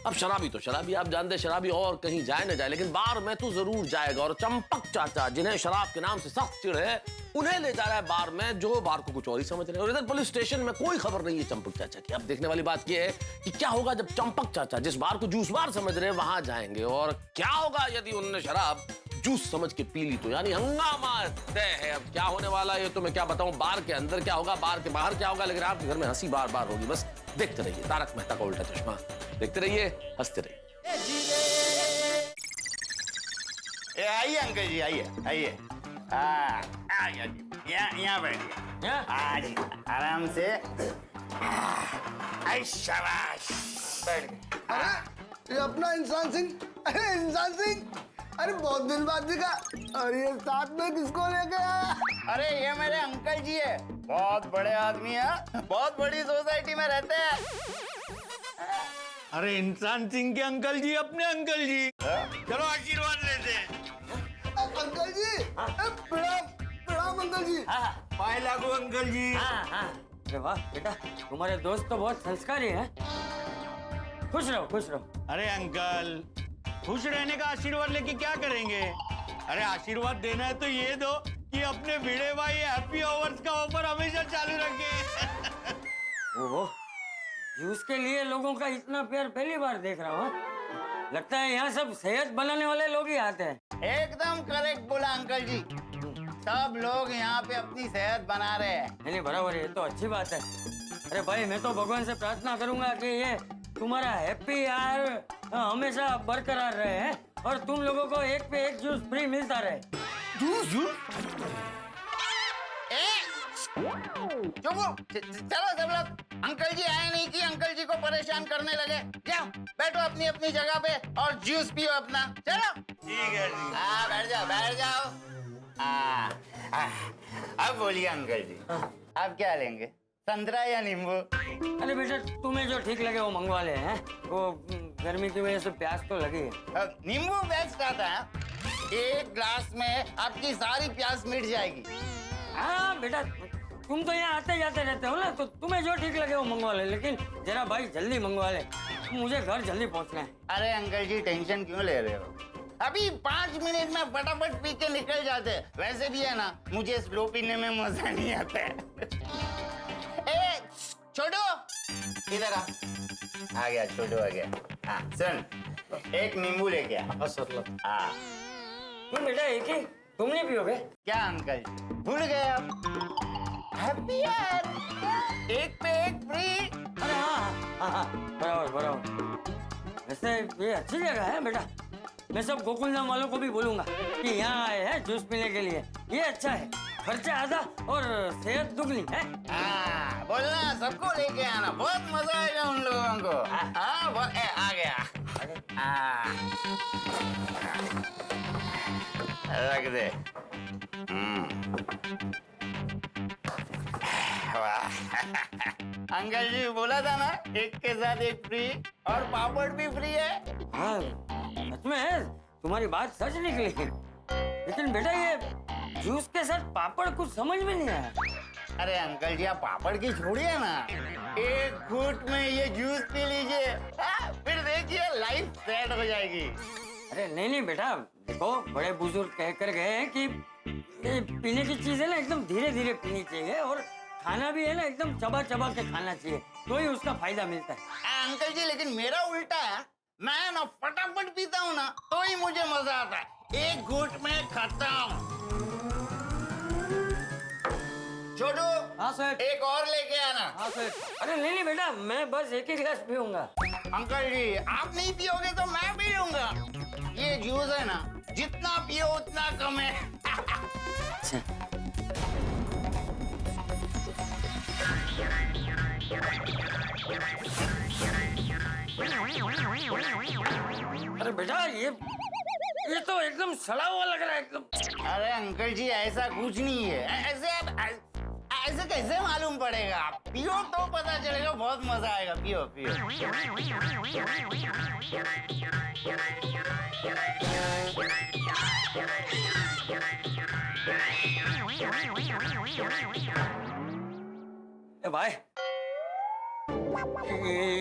अब शराबी तो शराबी, आप जानते शराबी और कहीं जाए न जाए, लेकिन बार में तो जरूर जाएगा। और चंपक चाचा, जिन्हें शराब के नाम से सख्त चिढ़ है, उन्हें ले जा रहा है बार में, जो बार को कुछ और ही समझ रहे हैं। और इधर पुलिस स्टेशन में कोई खबर नहीं है चंपक चाचा की। अब देखने वाली बात यह है कि क्या होगा जब चंपक चाचा, जिस बार को जूस बार समझ रहे हैं, वहां जाएंगे। और क्या होगा यदि उन्होंने शराब जूस समझ के पी ली तो, यानी हंगामा तय है। अब क्या होने वाला है ये तो मैं क्या बताऊं। बार के अंदर क्या होगा, बार के बाहर क्या होगा, लेकिन आपके घर में हंसी बार बार होगी। बस देखते रहिए तारक मेहता का उल्टा चश्मा, देखते रहिए, हंसते रहिए। आइए अंकल जी, आइए। यहाँ बैठिए। आराम से। शाबाश, बैठ गए। अरे ये अपना इंसान सिंह, अरे बहुत दिन बाद दिखा। और ये साथ में किसको लेके आया? अरे ये मेरे अंकल जी है, बहुत बड़े आदमी है, बहुत बड़ी सोसाइटी में रहते हैं। अरे इंसान सिंह के अंकल जी अपने अंकल जी, चलो आशीर्वाद लेते हैं। अंकल जी, प्रणाम अंकल जी। पाए लागू अंकल जी। अरे वाह बेटा, तुम्हारे दोस्त तो बहुत संस्कारी हैं। खुश रहो। अरे अंकल, खुश रहने का आशीर्वाद लेके क्या करेंगे? अरे आशीर्वाद देना है तो ये दो कि अपने भिड़े भाई हैप्पी आवर्स का ऑफर हमेशा चालू रखे। ओहो, जूस के लिए लोगों का इतना प्यार पहली बार देख रहा हूँ। लगता है यहाँ सब सेहत बनाने वाले लोग ही आते हैं। एकदम करेक्ट बोला अंकल जी, सब लोग यहाँ पे अपनी सेहत बना रहे हैं। नहीं बराबर है, ये तो अच्छी बात है। अरे भाई मैं तो भगवान से प्रार्थना करूंगा कि ये तुम्हारा हैप्पी यार हमेशा बरकरार रहे हैं और तुम लोगों को एक पे एक जूस फ्री मिलता रहे। जूस चलो सब लोग, अंकल जी आए नहीं कि अंकल जी को परेशान करने लगे। जाओ बैठो अपनी अपनी जगह पे और जूस पियो अपना। चलो ठीक है। हाँ बैठ जाओ बैठ जाओ। अब बोलिए अंकल जी, आप क्या लेंगे, संतरा या नींबू? अरे बेटा तुम्हें जो ठीक लगे वो मंगवा ले हैं। वो गर्मी की वजह से प्यास तो लगी है। नींबू बेस्ट आता है, एक ग्लास में आपकी सारी प्यास मिट जाएगी। हाँ बेटा तुम तो यहाँ आते जाते रहते हो ना, तो तुम्हें जो ठीक लगे वो मंगवा ले, लेकिन जरा भाई जल्दी मंगवा ले, मुझे घर जल्दी पहुँचना है। अरे अंकल जी टेंशन क्यों ले रहे हो, अभी 5 मिनट में फटाफट पी के निकल जाते। वैसे भी है ना मुझे स्लो पीने में मजा नहीं आता है। ए छोटू इधर आ गया, छोटू आ गया। हाँ सुन, एक नींबू लेके आ। हाँ तुम बेटा एक ही, तुम नहीं पियोगे क्या अंकल जी, भूल गए आप? हैप्पी यार, एक पे एक फ्री। अरे हाँ बराबर बराबर। वैसे ये अच्छी जगह है बेटा, मैं सब गोकुलधाम वालों को भी बोलूंगा कि यहाँ आए हैं जूस पीने के लिए। ये अच्छा है, खर्चा आधा और सेहत दुगनी है। हाँ बोलना, सबको लेके आना, बहुत मजा आएगा उन लोगों को। हाँ आ गया। रख दे। अंकल जी बोला था ना एक के साथ एक फ्री, और पापड़ भी फ्री है। हाँ सच में है, तुम्हारी बात सच निकली। लेकिन बेटा ये जूस के साथ पापड़ कुछ समझ में नहीं आया। अरे अंकल जी आप पापड़ की छोड़िए ना, एक घूंट में ये जूस पी लीजिए, फिर देखिए लाइफ सेट हो जाएगी। अरे नहीं बेटा, देखो बड़े बुजुर्ग कह कर गए हैं कि ये पीने की चीजें ना एकदम धीरे धीरे पीनी चाहिए और खाना भी है ना एकदम चबा चबा के खाना चाहिए, तो ही उसका फायदा मिलता है। अंकल जी लेकिन मेरा उल्टा है, मैं ना फटाफट पीता हूँ ना तो ही मुझे मजा आता है, एक घूंट में खाता हूँ। छोटू हाँ सर, एक और लेके आना। हाँ सर। अरे नहीं बेटा, मैं बस एक ही गिलास पीऊंगा। अंकल जी आप नहीं पियोगे तो मैं पी लूंगा, ये जूस है ना जितना पियो उतना कम है। अरे बेटा ये तो एकदम सड़ा हुआ लग रहा है एकदम। अरे अंकल जी ऐसा कुछ नहीं है, ऐसे कैसे मालूम पड़ेगा, पियो तो पता चलेगा, बहुत मजा आएगा, पियो पियो। ए भाई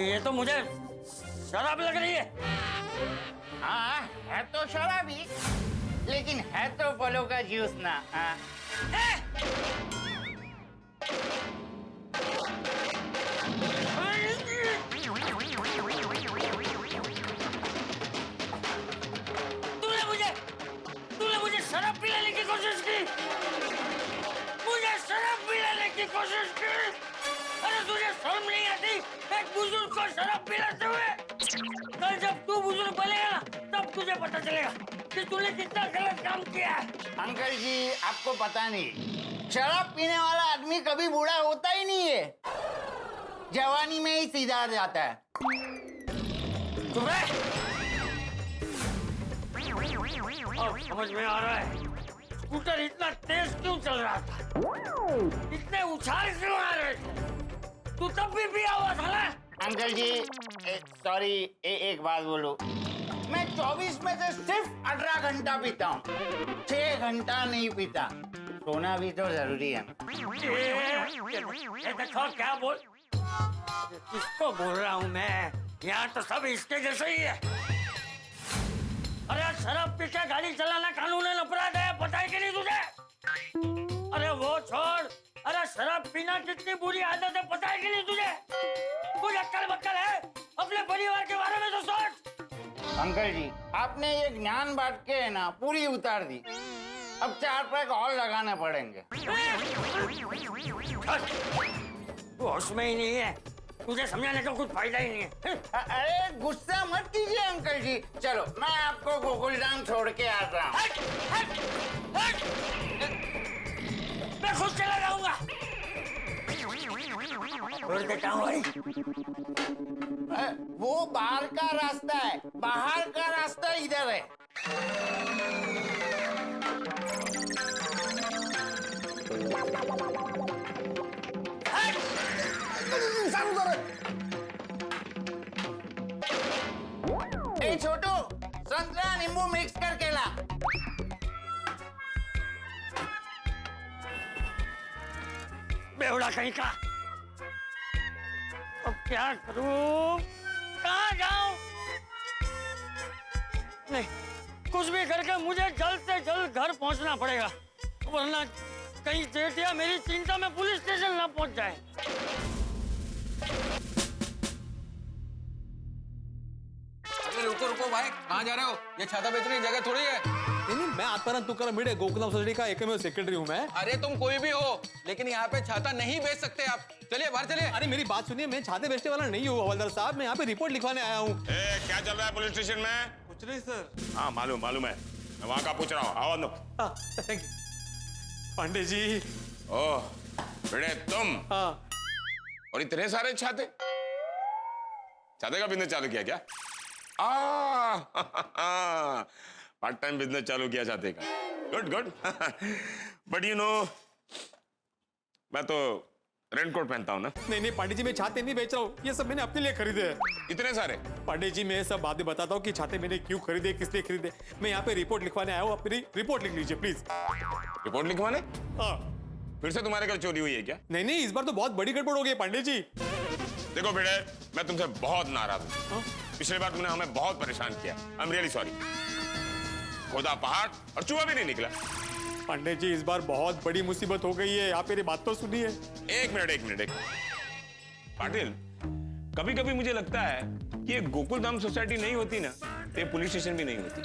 ये तो मुझे शराब लग रही है। हाँ है तो शराबी, लेकिन है तो फलों का जूस ना। हाँ तूने मुझे शराब पिलाने की कोशिश की, मुझे शराब पिलाने की कोशिश की। अरे तुझे शर्म नहीं आती एक बुजुर्ग को शराब पिलाते हुए? कल जब तू बुजुर्ग बनेगा ना तब तुझे पता चलेगा कि तूने कितना गलत काम किया है। अंकल जी आपको पता नहीं, शराब पीने वाला आदमी कभी बूढ़ा होता ही नहीं है, जवानी में ही सीधा जाता है। अब समझ में आ रहा है स्कूटर इतना तेज क्यों चल रहा था, इतने उछाल क्यों आ रहे थे, तू तब भी पिया हुआ था ना? अंकल जी सॉरी, एक बात बोलो, मैं 24 में से सिर्फ 18 घंटा पीता हूँ, 6 घंटा नहीं पीता, सोना भी तो जरूरी है। ये देखो क्या बोल, किसको बोल रहा हूँ मैं, यहाँ तो सब इसके जैसे ही है। अरे शराब पी के गाड़ी चलाना कानून अपराध है, पता है कि नहीं तुझे? अरे वो छोड़, अरे शराब पीना कितनी बुरी आदत है, पता है कि नहीं तुझे? कुछ अक्कल बक्कल है, अपने परिवार के बारे में तो सोच। अंकल जी, आपने ये ज्ञान बांट के है ना पूरी उतार दी। अब 4 पैक और लगाने पड़ेंगे। तू होश में ही नहीं है, तुझे समझाने का कुछ फायदा ही नहीं है। अरे गुस्सा मत कीजिए अंकल जी, चलो मैं आपको गोकुलधाम छोड़ के आता हूँ। मैं खुद चला जाऊंगा। छोड़ देता हूँ भाई। वो बाहर का रास्ता है, बाहर का रास्ता इधर है। ए छोटू, संतरा नींबू मिक्स करके ला। बेवड़ा कहीं का। अब क्या करूं, कहाँ जाऊं? नहीं, कुछ भी करके मुझे जल्द से जल्द घर पहुंचना पड़ेगा, वरना कहीं जेठिया मेरी चिंता में पुलिस स्टेशन ना पहुंच जाए। रुको रुको भाई, कहाँ जा रहे हो? ये छाता बेचने की जगह थोड़ी है। नहीं, मैं आता तू कर मेरे गोकुलधाम सोसाइटी का एकमेव सेक्रेटरी हूँ मैं। अरे तुम कोई भी हो, लेकिन यहाँ पे छाता नहीं बेच सकते आप। चलिए बाहर चलिए। अरे मेरी बात सुनिए, मैं छाते बेचने वाला नहीं हूँ हवलदार साहब, मैं यहाँ पे रिपोर्ट लिखवाने आया हूँ। क्या चल रहा है पुलिस स्टेशन में? कुछ नहीं सर। हाँ मालूम है, मैं वहाँ का पूछ रहा हूँ। आवाज दो। Thank you Pandey ji. ओह बेटे तुम? हाँ। और इतने सारे छाते का बिजनेस चालू किया क्या? पार्ट टाइम बिजनेस चालू किया छाते का। Good good. But you know, मैं तो रेनकोट पहनता हूँ ना। नहीं पांडे जी, मैं छाते नहीं बेच रहा हूँ, ये सब मैंने अपने लिए खरीदे हैं। इतने सारे? पांडे जी मैं सब बातें बताता हूँ कि छाते मैंने क्यों खरीदे, किस लिए खरीदे। मैं यहाँ पे रिपोर्ट लिखवाने आया हूँ, आप मेरी रिपोर्ट लिख लीजिए प्लीज। रिपोर्ट लिखवाने? हाँ। फिर से तुम्हारे घर चोरी हुई है क्या? नहीं, इस बार तो बहुत बड़ी गड़बड़ हो गई पांडे जी। देखो बेटे, मैं तुमसे बहुत नाराज हूँ। पिछली बार तुमने हमें बहुत परेशान किया। I am really sorry. खोदा पहाड़ और चूहा भी नहीं निकला। पांडे जी इस बार बहुत बड़ी मुसीबत हो गई है, आप मेरी बात तो सुनिए। एक मिनट। पाटिल, कभी कभी मुझे लगता है कि ये गोकुलधाम सोसाइटी नहीं होती ना, तो ये पुलिस स्टेशन भी नहीं होती।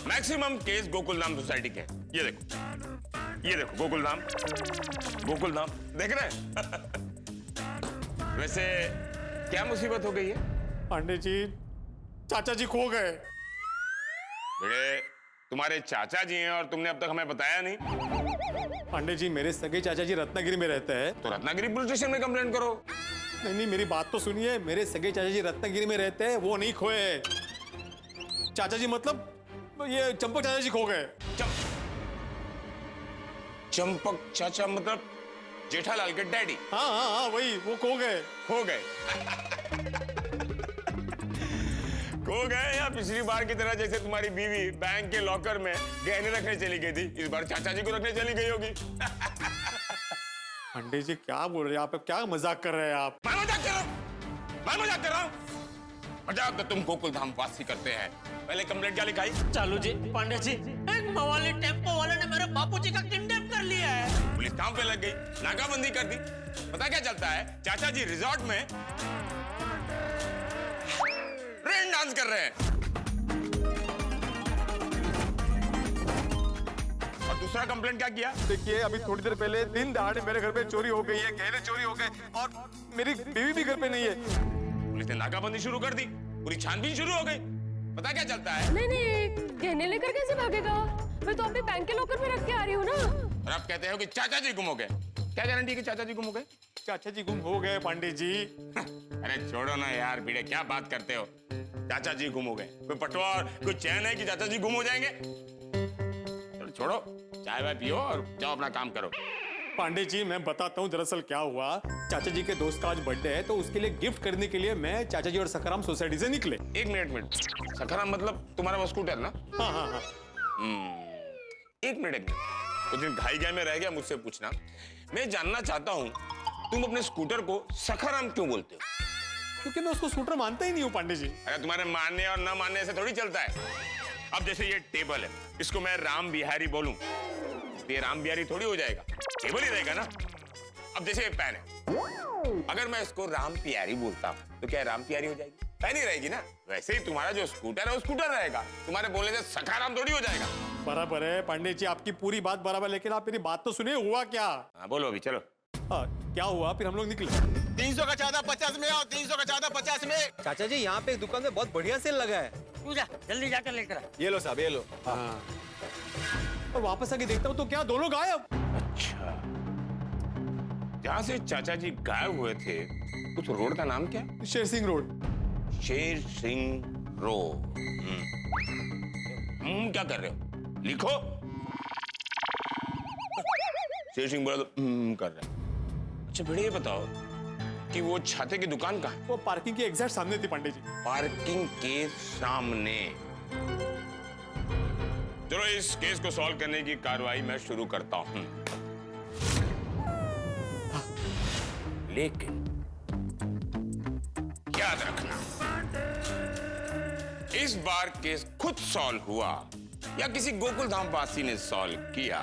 मैक्सिमम केस गोकुलधाम सोसाइटी के। ये देखो गोकुलधाम देख रहे हैं? वैसे क्या मुसीबत हो गई है? पांडे जी, चाचा जी खो गए। बेटे, तुम्हारे चाचा जी हैं और तुमने अब तक हमें बताया नहीं। पांडे जी, मेरे सगे चाचा जी रत्नागिरी में रहते हैं। तो रत्नागिरी पुलिस स्टेशन में कंप्लेंट करो। नहीं, मेरी बात तो सुनिए, मेरे सगे चाचा जी रत्नागिरी में रहते हैं, वो नहीं खोए। चाचा जी मतलब ये चंपक चाचा जी खो गए। चंपक चाचा मतलब जेठालाल के डैडी? हाँ, वही, वो खो गए। खो गए या पिछली बार की तरह जैसे तुम्हारी बीवी बैंक के लॉकर में गहने रखने चली गई थी, इस बार चाचा जी को रखने चली गई होगी। पांडे जी क्या बोल रहे हैं आप? क्या मजाक कर रहे हैं आप? मैं मजाक कर रहा हूँ। मजाक तो तुम गोकुलधाम वासी करते हैं। पहले कंप्लेंट क्या लिखाई? चालू जी, पांडे जी, एक मवाली टेम्पो वाले ने मेरे बापूजी का किडनैप कर लिया है। पुलिस काम पे लग गई, नाकाबंदी कर दी। पता क्या चलता है? चाचा जी रिजॉर्ट में रेन डांस कर रहे हैं। और दूसरा कंप्लेंट क्या किया? देखिए, अभी थोड़ी देर पहले दिन दहाड़े मेरे घर पे चोरी हो गई है, गहने चोरी हो गए और मेरी बीवी भी घर पे नहीं है। पुलिस ने नाकाबंदी शुरू कर दी, पूरी छानबीन शुरू हो गई। पता क्या चलता है? नहीं, गहने लेकर कैसे भागेगा? मैं तो अपने बैंक के लॉकर में रख के आ रही हूँ ना। और आप कहते हो कि चाचा जी गुम हो गए। क्या गारंटी कि चाचा जी गुम हो गए? चाचा जी गुम हो गए पांडे जी। अरे छोड़ो ना यार भिड़े, क्या बात करते हो? चाचा जी गुम हो गए, कोई पटवार, कोई चैन है कि चाचा जी गुम हो जाएंगे? छोड़ो, चाय वाय पियो और जाओ अपना काम करो। पांडे जी, मैं बताता हूँ दरअसल क्या हुआ। चाचा जी के दोस्त का आज बर्थडे है, तो उसके लिए गिफ्ट करने के लिए मैं, चाचा जी और सखाराम सोसाइटी से निकले। एक मिनट, सखाराम मतलब तुम्हारा वो स्कूटर ना? हाँ। एक मिनट, कुछ दिन घाई में रह गया, मुझसे पूछना। मैं जानना चाहता हूँ तुम अपने स्कूटर को सखाराम क्यों बोलते हो? क्योंकि मैं उसको स्कूटर मानता ही नहीं हूँ पांडे जी। अरे तुम्हारे मानने और न मानने से थोड़ी चलता है। अब जैसे ये टेबल है, इसको मैं राम बिहारी बोलूं तो ये राम बिहारी थोड़ी हो जाएगा, टेबल ही रहेगा ना। अब जैसे ये पेन है, अगर मैं इसको राम प्यारी बोलता हूं तो क्या राम प्यारी हो जाएगी? नहीं रहेगी ना। वैसे ही तुम्हारा जो स्कूटर है वो स्कूटर रहेगा, तुम्हारे बोलने से सखाराम थोड़ी हो जाएगा। बराबर है पंडित जी, आपकी पूरी बात बराबर, लेकिन आप मेरी बात तो सुनिए, हुआ क्या? हाँ बोलो अभी, चलो। क्या हुआ? फिर हम लोग निकले। 300 का चादा 50 में आओ, 300 का चादा 50 में। चाचा जी यहाँ पे एक दुकान में बहुत बढ़िया सेल लगा है। तू जा जल्दी जाकर लेकर आ। ये लो साहब, ये लो। और वापस आके देखता हूँ तो क्या दोनों गायब। अच्छा, जहाँ से चाचा जी गायब हुए थे उस रोड का नाम क्या? शेर सिंह रोड। शेर सिंह रोड। क्या कर रहे हो? लिखो। शेर सिंह बोला तो कर रहा है। अच्छा बेटे ये बताओ कि वो छाते की दुकान कहाँ है? वो पार्किंग के एग्जैक्ट सामने थी पंडित जी। पार्किंग के सामने। चलो इस केस को सॉल्व करने की कार्रवाई मैं शुरू करता हूं। लेकिन याद रखना, इस बार केस खुद सॉल्व हुआ या किसी गोकुल धाम वासी ने सॉल्व किया,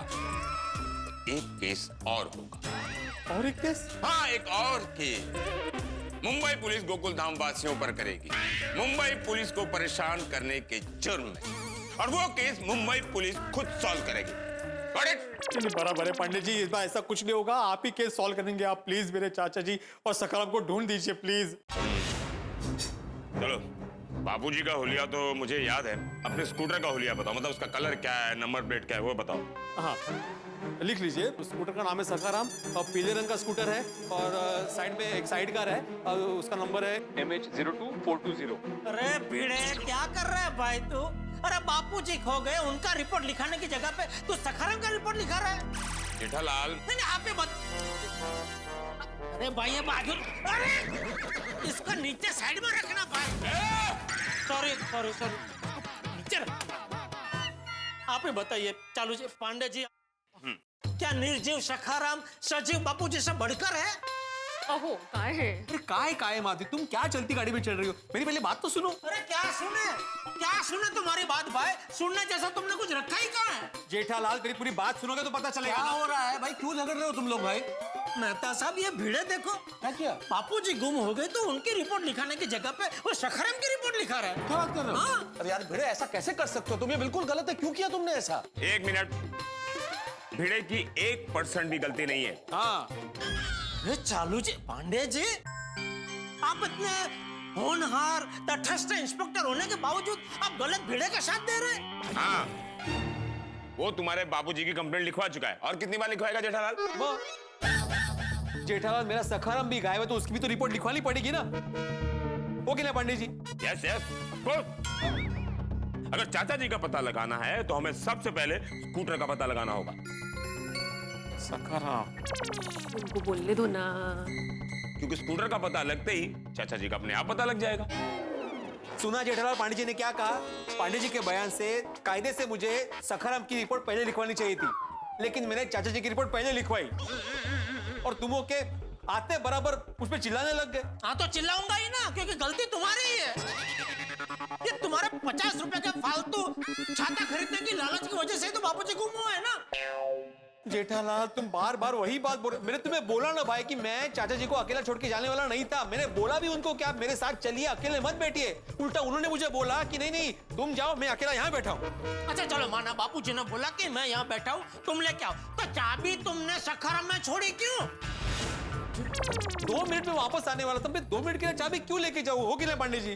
एक केस और होगा। और एक केस? हाँ, एक और केस मुंबई पुलिस गोकुल धाम वासियों पर करेगी, मुंबई पुलिस को परेशान करने के जुर्म में, और वो केस मुंबई पुलिस खुद सॉल्व करेगी। चलिए बराबर है पंडित जी, इस बार ऐसा कुछ नहीं होगा, आप ही केस सॉल्व करेंगे। आप प्लीज मेरे चाचा जी और सखाराम को ढूंढ दीजिए प्लीज। चलो, बाबूजी का हुलिया तो मुझे याद है, अपने स्कूटर का हुलिया बताओ, मतलब उसका कलर क्या है, नंबर प्लेट क्या है, वो बताओ। हाँ लिख लीजिए, स्कूटर का नाम है सखाराम और पीले रंग का स्कूटर है और साइड में एक साइड कार है और उसका नंबर है MH02420। अरे भिड़े क्या कर रहा है भाई तू? अरे बापूजी खो गए, उनका रिपोर्ट लिखाने की जगह पे तू सखाराम का रिपोर्ट लिखा रहा है। जेठालाल नहीं आप पे मत। अरे भाई ये बाजू, अरे इसको नीचे साइड में रखना भाई। सॉरी सॉरी सॉरी, नीचे रख। आप ही बताइए चालू जी, पांडे जी, क्या निर्जीव सखाराम सजीव बापूजी से बढ़कर है? अहो काय है? अरे काय माधवी, तुम क्या चलती गाड़ी में चल रही हो? मेरी पहले बात तो सुनो। अरे क्या सुने तुम्हारी बात भाई? सुनने जैसा तुमने कुछ रखा ही कहाँ है? जेठालाल मेरी पूरी बात सुनोगे तो पता चलेगा। क्या हो रहा है भाई, क्यों झगड़ रहे हो तुम लोग भाई? मेहता साहब ये भिड़े देखो, क्या बापूजी गुम हो गए तो उनकी रिपोर्ट लिखाने की जगह पे वो सखाराम की रिपोर्ट लिखा रहा है। क्या बात कर रहे हो? अरे यार भिड़े ऐसा कैसे कर सकते हो तुम? ये बिल्कुल गलत है, क्यों किया तुमने ऐसा? एक मिनट, भिड़े की 1% भी गलती नहीं है। हाँ अरे चालू जी, पांडे जी, आप इतने होनहार तटस्थ इंस्पेक्टर होने के बावजूद आप गलत भिड़े का साथ दे रहे हैं। हाँ, वो तुम्हारे बाबूजी की कंप्लेंट लिखवा चुका है, और कितनी बार लिखवाएगा जेठालाल? जेठालाल मेरा सखाराम भी गायब है तो उसकी भी तो रिपोर्ट लिखवानी पड़ेगी ना, ओके ना पंडित जी? यस यस, अगर चाचा जी का पता लगाना है तो हमें सबसे पहले स्कूटर का पता लगाना होगा। सखाराम उनको बोलने दो ना, क्योंकि स्कूटर का पता लगते ही चाचा जी का अपने आप पता लग जाएगा। सुना जेठालाल पांडे जी ने क्या कहा? पांडे जी के बयान से कायदे से मुझे सखाराम की रिपोर्ट पहले लिखवानी चाहिए थी, लेकिन मैंने चाचा जी की रिपोर्ट पहले लिखवाई और तुम के आते बराबर उस पर चिल्लाने लग गए। हाँ तो चिल्लाऊंगा ही ना, क्योंकि गलती तुम्हारी ही है। ये तुम्हारे 50 रुपए के फालतू छाता खरीदने की लालच की वजह से तो बापूजी गुम हुए हैं ना। जेठालाल तुम बार बार वही बात बोल रहे। मैंने तुम्हें बोला ना भाई कि मैं चाचा जी को अकेला छोड़ के जाने वाला नहीं था। मैंने बोला भी उनको कि आप मेरे साथ चलिए, अकेले मत बैठिए। उल्टा उन्होंने मुझे बोला कि नहीं नहीं तुम जाओ, मैं अकेला यहाँ बैठा हूँ। अच्छा चलो माना, बापूजी ने बोला कि मैं यहाँ बैठा हूँ, तुम लेके आओ, तो चाबी तुमने सखाराम में छोड़ी क्यों? 2 मिनट में वापस आने वाला था, मैं 2 मिनट के लिए चाबी क्यों लेके जाऊँ? होगी ना पांडे जी?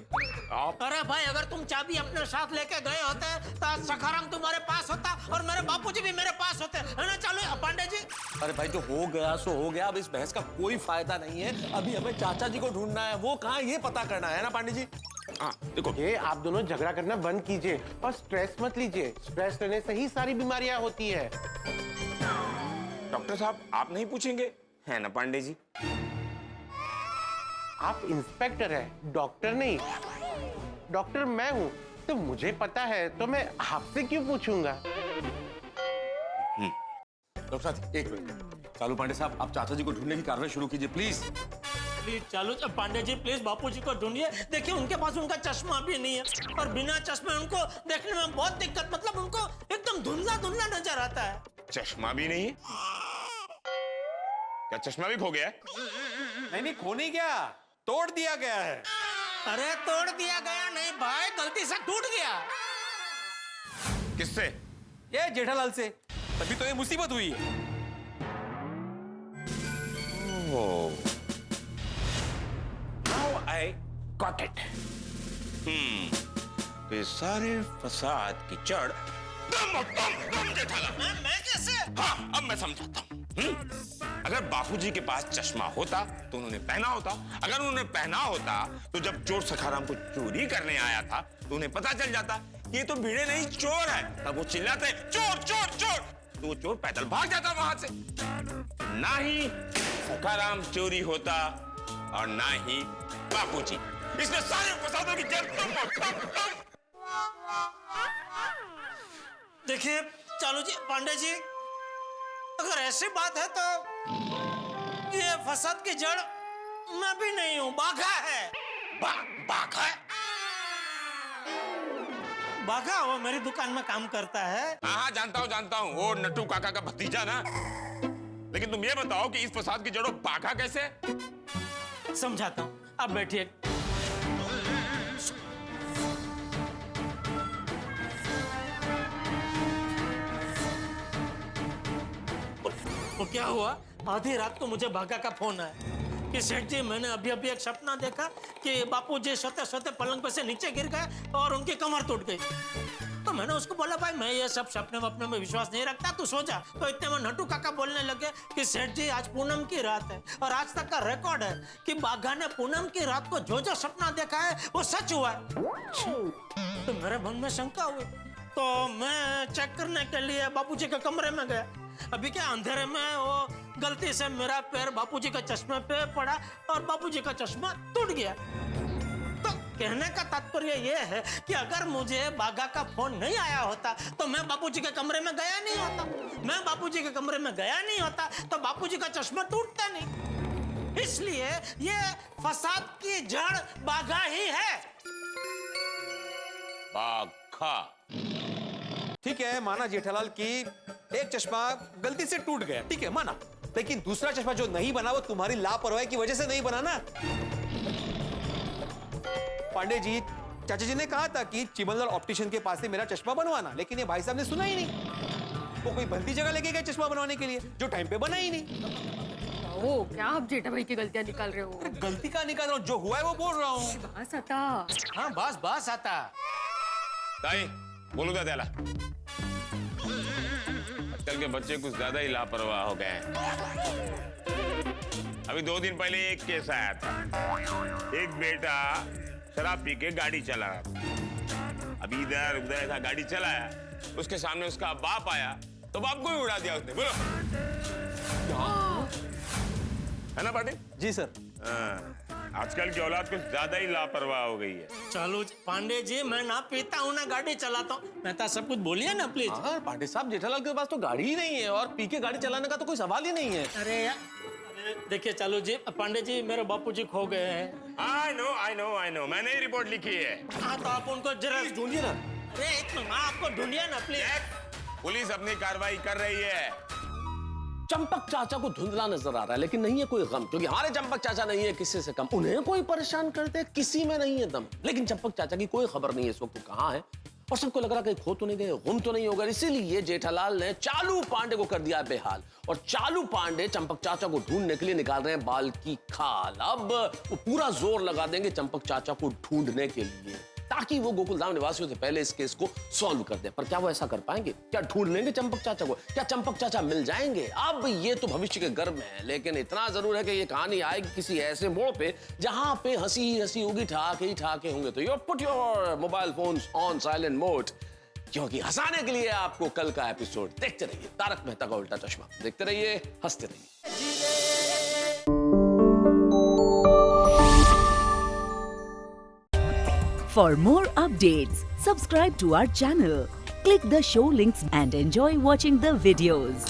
अरे भाई अगर तुम चाबी अपने साथ लेके गए होते तो सखाराम तुम्हारे पास होता और मेरे बापूजी भी मेरे पास होते, है ना? चलो पांडे जी। अरे भाई जो हो गया सो हो गया, अब इस बहस का कोई फायदा नहीं है। अभी हमें चाचा जी को ढूंढना है, वो कहाँ ये पता करना है ना पांडे जी? हाँ देखो, ये आप दोनों झगड़ा करना बंद कीजिए और स्ट्रेस मत लीजिए। स्ट्रेस लेने से ही सारी बीमारियां होती है। डॉक्टर साहब आप नहीं पूछेंगे, है ना पांडे जी? आप इंस्पेक्टर हैं, डॉक्टर नहीं। डॉक्टर मैं हूं, तो मुझे पता है, तो मैं आपसे क्यों पूछूंगा? डॉक्टर साहब एक मिनट, चालू पांडे साहब आप चाचा जी को ढूंढने की कार्रवाई शुरू कीजिए प्लीज। प्लीज चालू पांडे जी, प्लीज बापूजी को ढूंढिए। देखिए उनके पास उनका चश्मा भी नहीं है और बिना चश्मे उनको देखने में बहुत दिक्कत, मतलब उनको एकदम धुंधला धुंधला नजर आता है। चश्मा भी नहीं है? क्या चश्मा भी खो गया है? नहीं खो नहीं गया, तोड़ दिया गया है। अरे तोड़ दिया गया नहीं भाई, गलती से टूट गया। किससे? ये जेठालाल से, तभी तो ये मुसीबत हुई है। Now I got it. तो ये सारे फसाद की जड़ तुम जेठालाल। मैं कैसे? हाँ, अब मैं समझाता हूँ। अगर बापूजी के पास चश्मा होता तो उन्होंने पहना होता। अगर उन्होंने पहना होता तो जब चोर सखाराम को चोरी करने आया था तो उन्हें पता चल जाता कि ये तो भिड़े नहीं चोर है। तब वो चिल्लाते चोर चोर चोर, तो वो चोर पैदल भाग जाता वहां से। ना ही सखाराम चोरी होता और ना ही बापूजी। इसमें सारे फसादों की जड़ तुम। देखिए चालू जी, पांडे जी, अगर ऐसी बात है तो ये फसाद की जड़ मैं भी नहीं हूं, बाघा है। बाघा? बाघा वो मेरी दुकान में काम करता है। हाँ, जानता हूँ, वो नट्टू काका का भतीजा ना। लेकिन तुम ये बताओ कि इस फसाद की जड़ों बाघा कैसे? समझाता हूँ, आप बैठिए। तो क्या हुआ, आधी रात को मुझे बाघा का फोन आया कि सेठ जी मैंने अभी अभी एक सपना देखा कि बापूजी सोते सोते पलंग पे से नीचे गिर गए और उनकी कमर टूट गई। तो मैंने उसको बोला भाई मैं ये सब सपने वपने में विश्वास नहीं रखता, तू सो जा। तो इतने में नट्टू काका बोलने लगे कि सेठ जी आज पूनम की रात है और आज तक का रिकॉर्ड है कि बाघा ने पूनम की रात को जो जो सपना देखा है वो सच हुआ है। तो मेरे मन में शंका हुई, तो मैं चेक करने के लिए बापूजी के कमरे में गया। अभी क्या अंधेरे में वो गलती से मेरा पैर बापूजी के चश्मे पे पड़ा और बापूजी का चश्मा टूट गया। तो कहने का तात्पर्य ये है कि अगर मुझे बाघा का फोन नहीं आया होता तो मैं बापूजी के कमरे में गया नहीं होता। मैं बापूजी के कमरे में गया नहीं होता तो बापूजी का चश्मा टूटता नहीं। इसलिए ये फसाद की जड़ बाघा ही है। बाघा? ठीक है, माना जेठालाल की एक चश्मा गलती से टूट गया, ठीक है माना, लेकिन दूसरा चश्मा जो नहीं बना वो तुम्हारी लापरवाही की वजह से नहीं बना ना। पांडे जी, चाचा जी ने कहा था कि चिमनलाल ऑप्टिशियन के पास से मेरा चश्मा बनवाना, लेकिन ये भाई साहब ने सुना ही नहीं। वो कोई भलती जगह लेके गए चश्मा बनवाने के लिए जो टाइम पे बना ही नहीं। ओ, क्या आप जेठा भाई की गलतियां निकाल रहे हो? गलती का निकाल रहा हूँ, जो हुआ है वो बोल रहा हूँ। बस आता। हाँ बस आता। ताई बोलो दादा, आजकल के बच्चे कुछ ज्यादा ही लापरवाह हो गए हैं। अभी 2 दिन पहले एक केस आया था, एक बेटा शराब पी के गाड़ी चला रहा था। अभी इधर उधर ऐसा गाड़ी चलाया, उसके सामने उसका बाप आया तो बाप को ही उड़ा दिया उसने। बोलो है ना पाटिल? जी सर। आजकल की औलाद कुछ ज्यादा ही लापरवाह हो गई है। चलो पांडे जी, मैं ना पीता हूँ ना गाड़ी चलाता हूँ, मैं तो सब कुछ बोलिए ना प्लीज। हाँ पांडे साहब, जेठालाल के पास तो गाड़ी ही नहीं है और पी के गाड़ी चलाने का तो कोई सवाल ही नहीं है। अरे यार देखिए चालू जी, पांडे जी मेरे बापूजी खो गए हैं। I know, मैंने ही रिपोर्ट लिखी है। हाँ तो आप उनको जरा ढूंढिए ना। अरे एक मिनट, आपको ढूंढिए ना प्लीज। पुलिस अपनी कार्रवाई कर रही है। चंपक चाचा को धुंधला नजर आ रहा है, लेकिन नहीं है कोई गम, क्योंकि हमारे चंपक चाचा नहीं है किसी से कम। उन्हें कोई परेशान करते किसी में नहीं है दम, लेकिन चंपक चाचा की कोई खबर नहीं है इस वक्त वो कहाँ है। और सबको लग रहा कि खो तो नहीं गए, गुम तो नहीं हो गए। इसीलिए जेठालाल ने चालू पांडे को कर दिया बेहाल, और चालू पांडे चंपक चाचा को ढूंढने के लिए निकाल रहे हैं बाल की खाल। अब वो पूरा जोर लगा देंगे चंपक चाचा को ढूंढने के लिए, ताकि वो गोकुलधाम निवासियों से पहले इस केस को सॉल्व कर दे। पर क्या वो ऐसा कर पाएंगे? क्या ढूंढ लेंगे चंपक चाचा को? क्या चंपक चाचा मिल जाएंगे? अब ये तो भविष्य के गर्भ में है, लेकिन इतना जरूर है कि ये कहानी आएगी किसी ऐसे मोड़ पे जहां पे हंसी ही हंसी होगी, ठहाके ही ठहाके होंगे। तो put your mobile phones on silent mode, क्योंकि हंसाने के लिए आपको कल का एपिसोड देखते रहिए। तारक मेहता का उल्टा चश्मा देखते रहिए, हंसते रहिए। For more updates, subscribe to our channel, click the show links and enjoy watching the videos.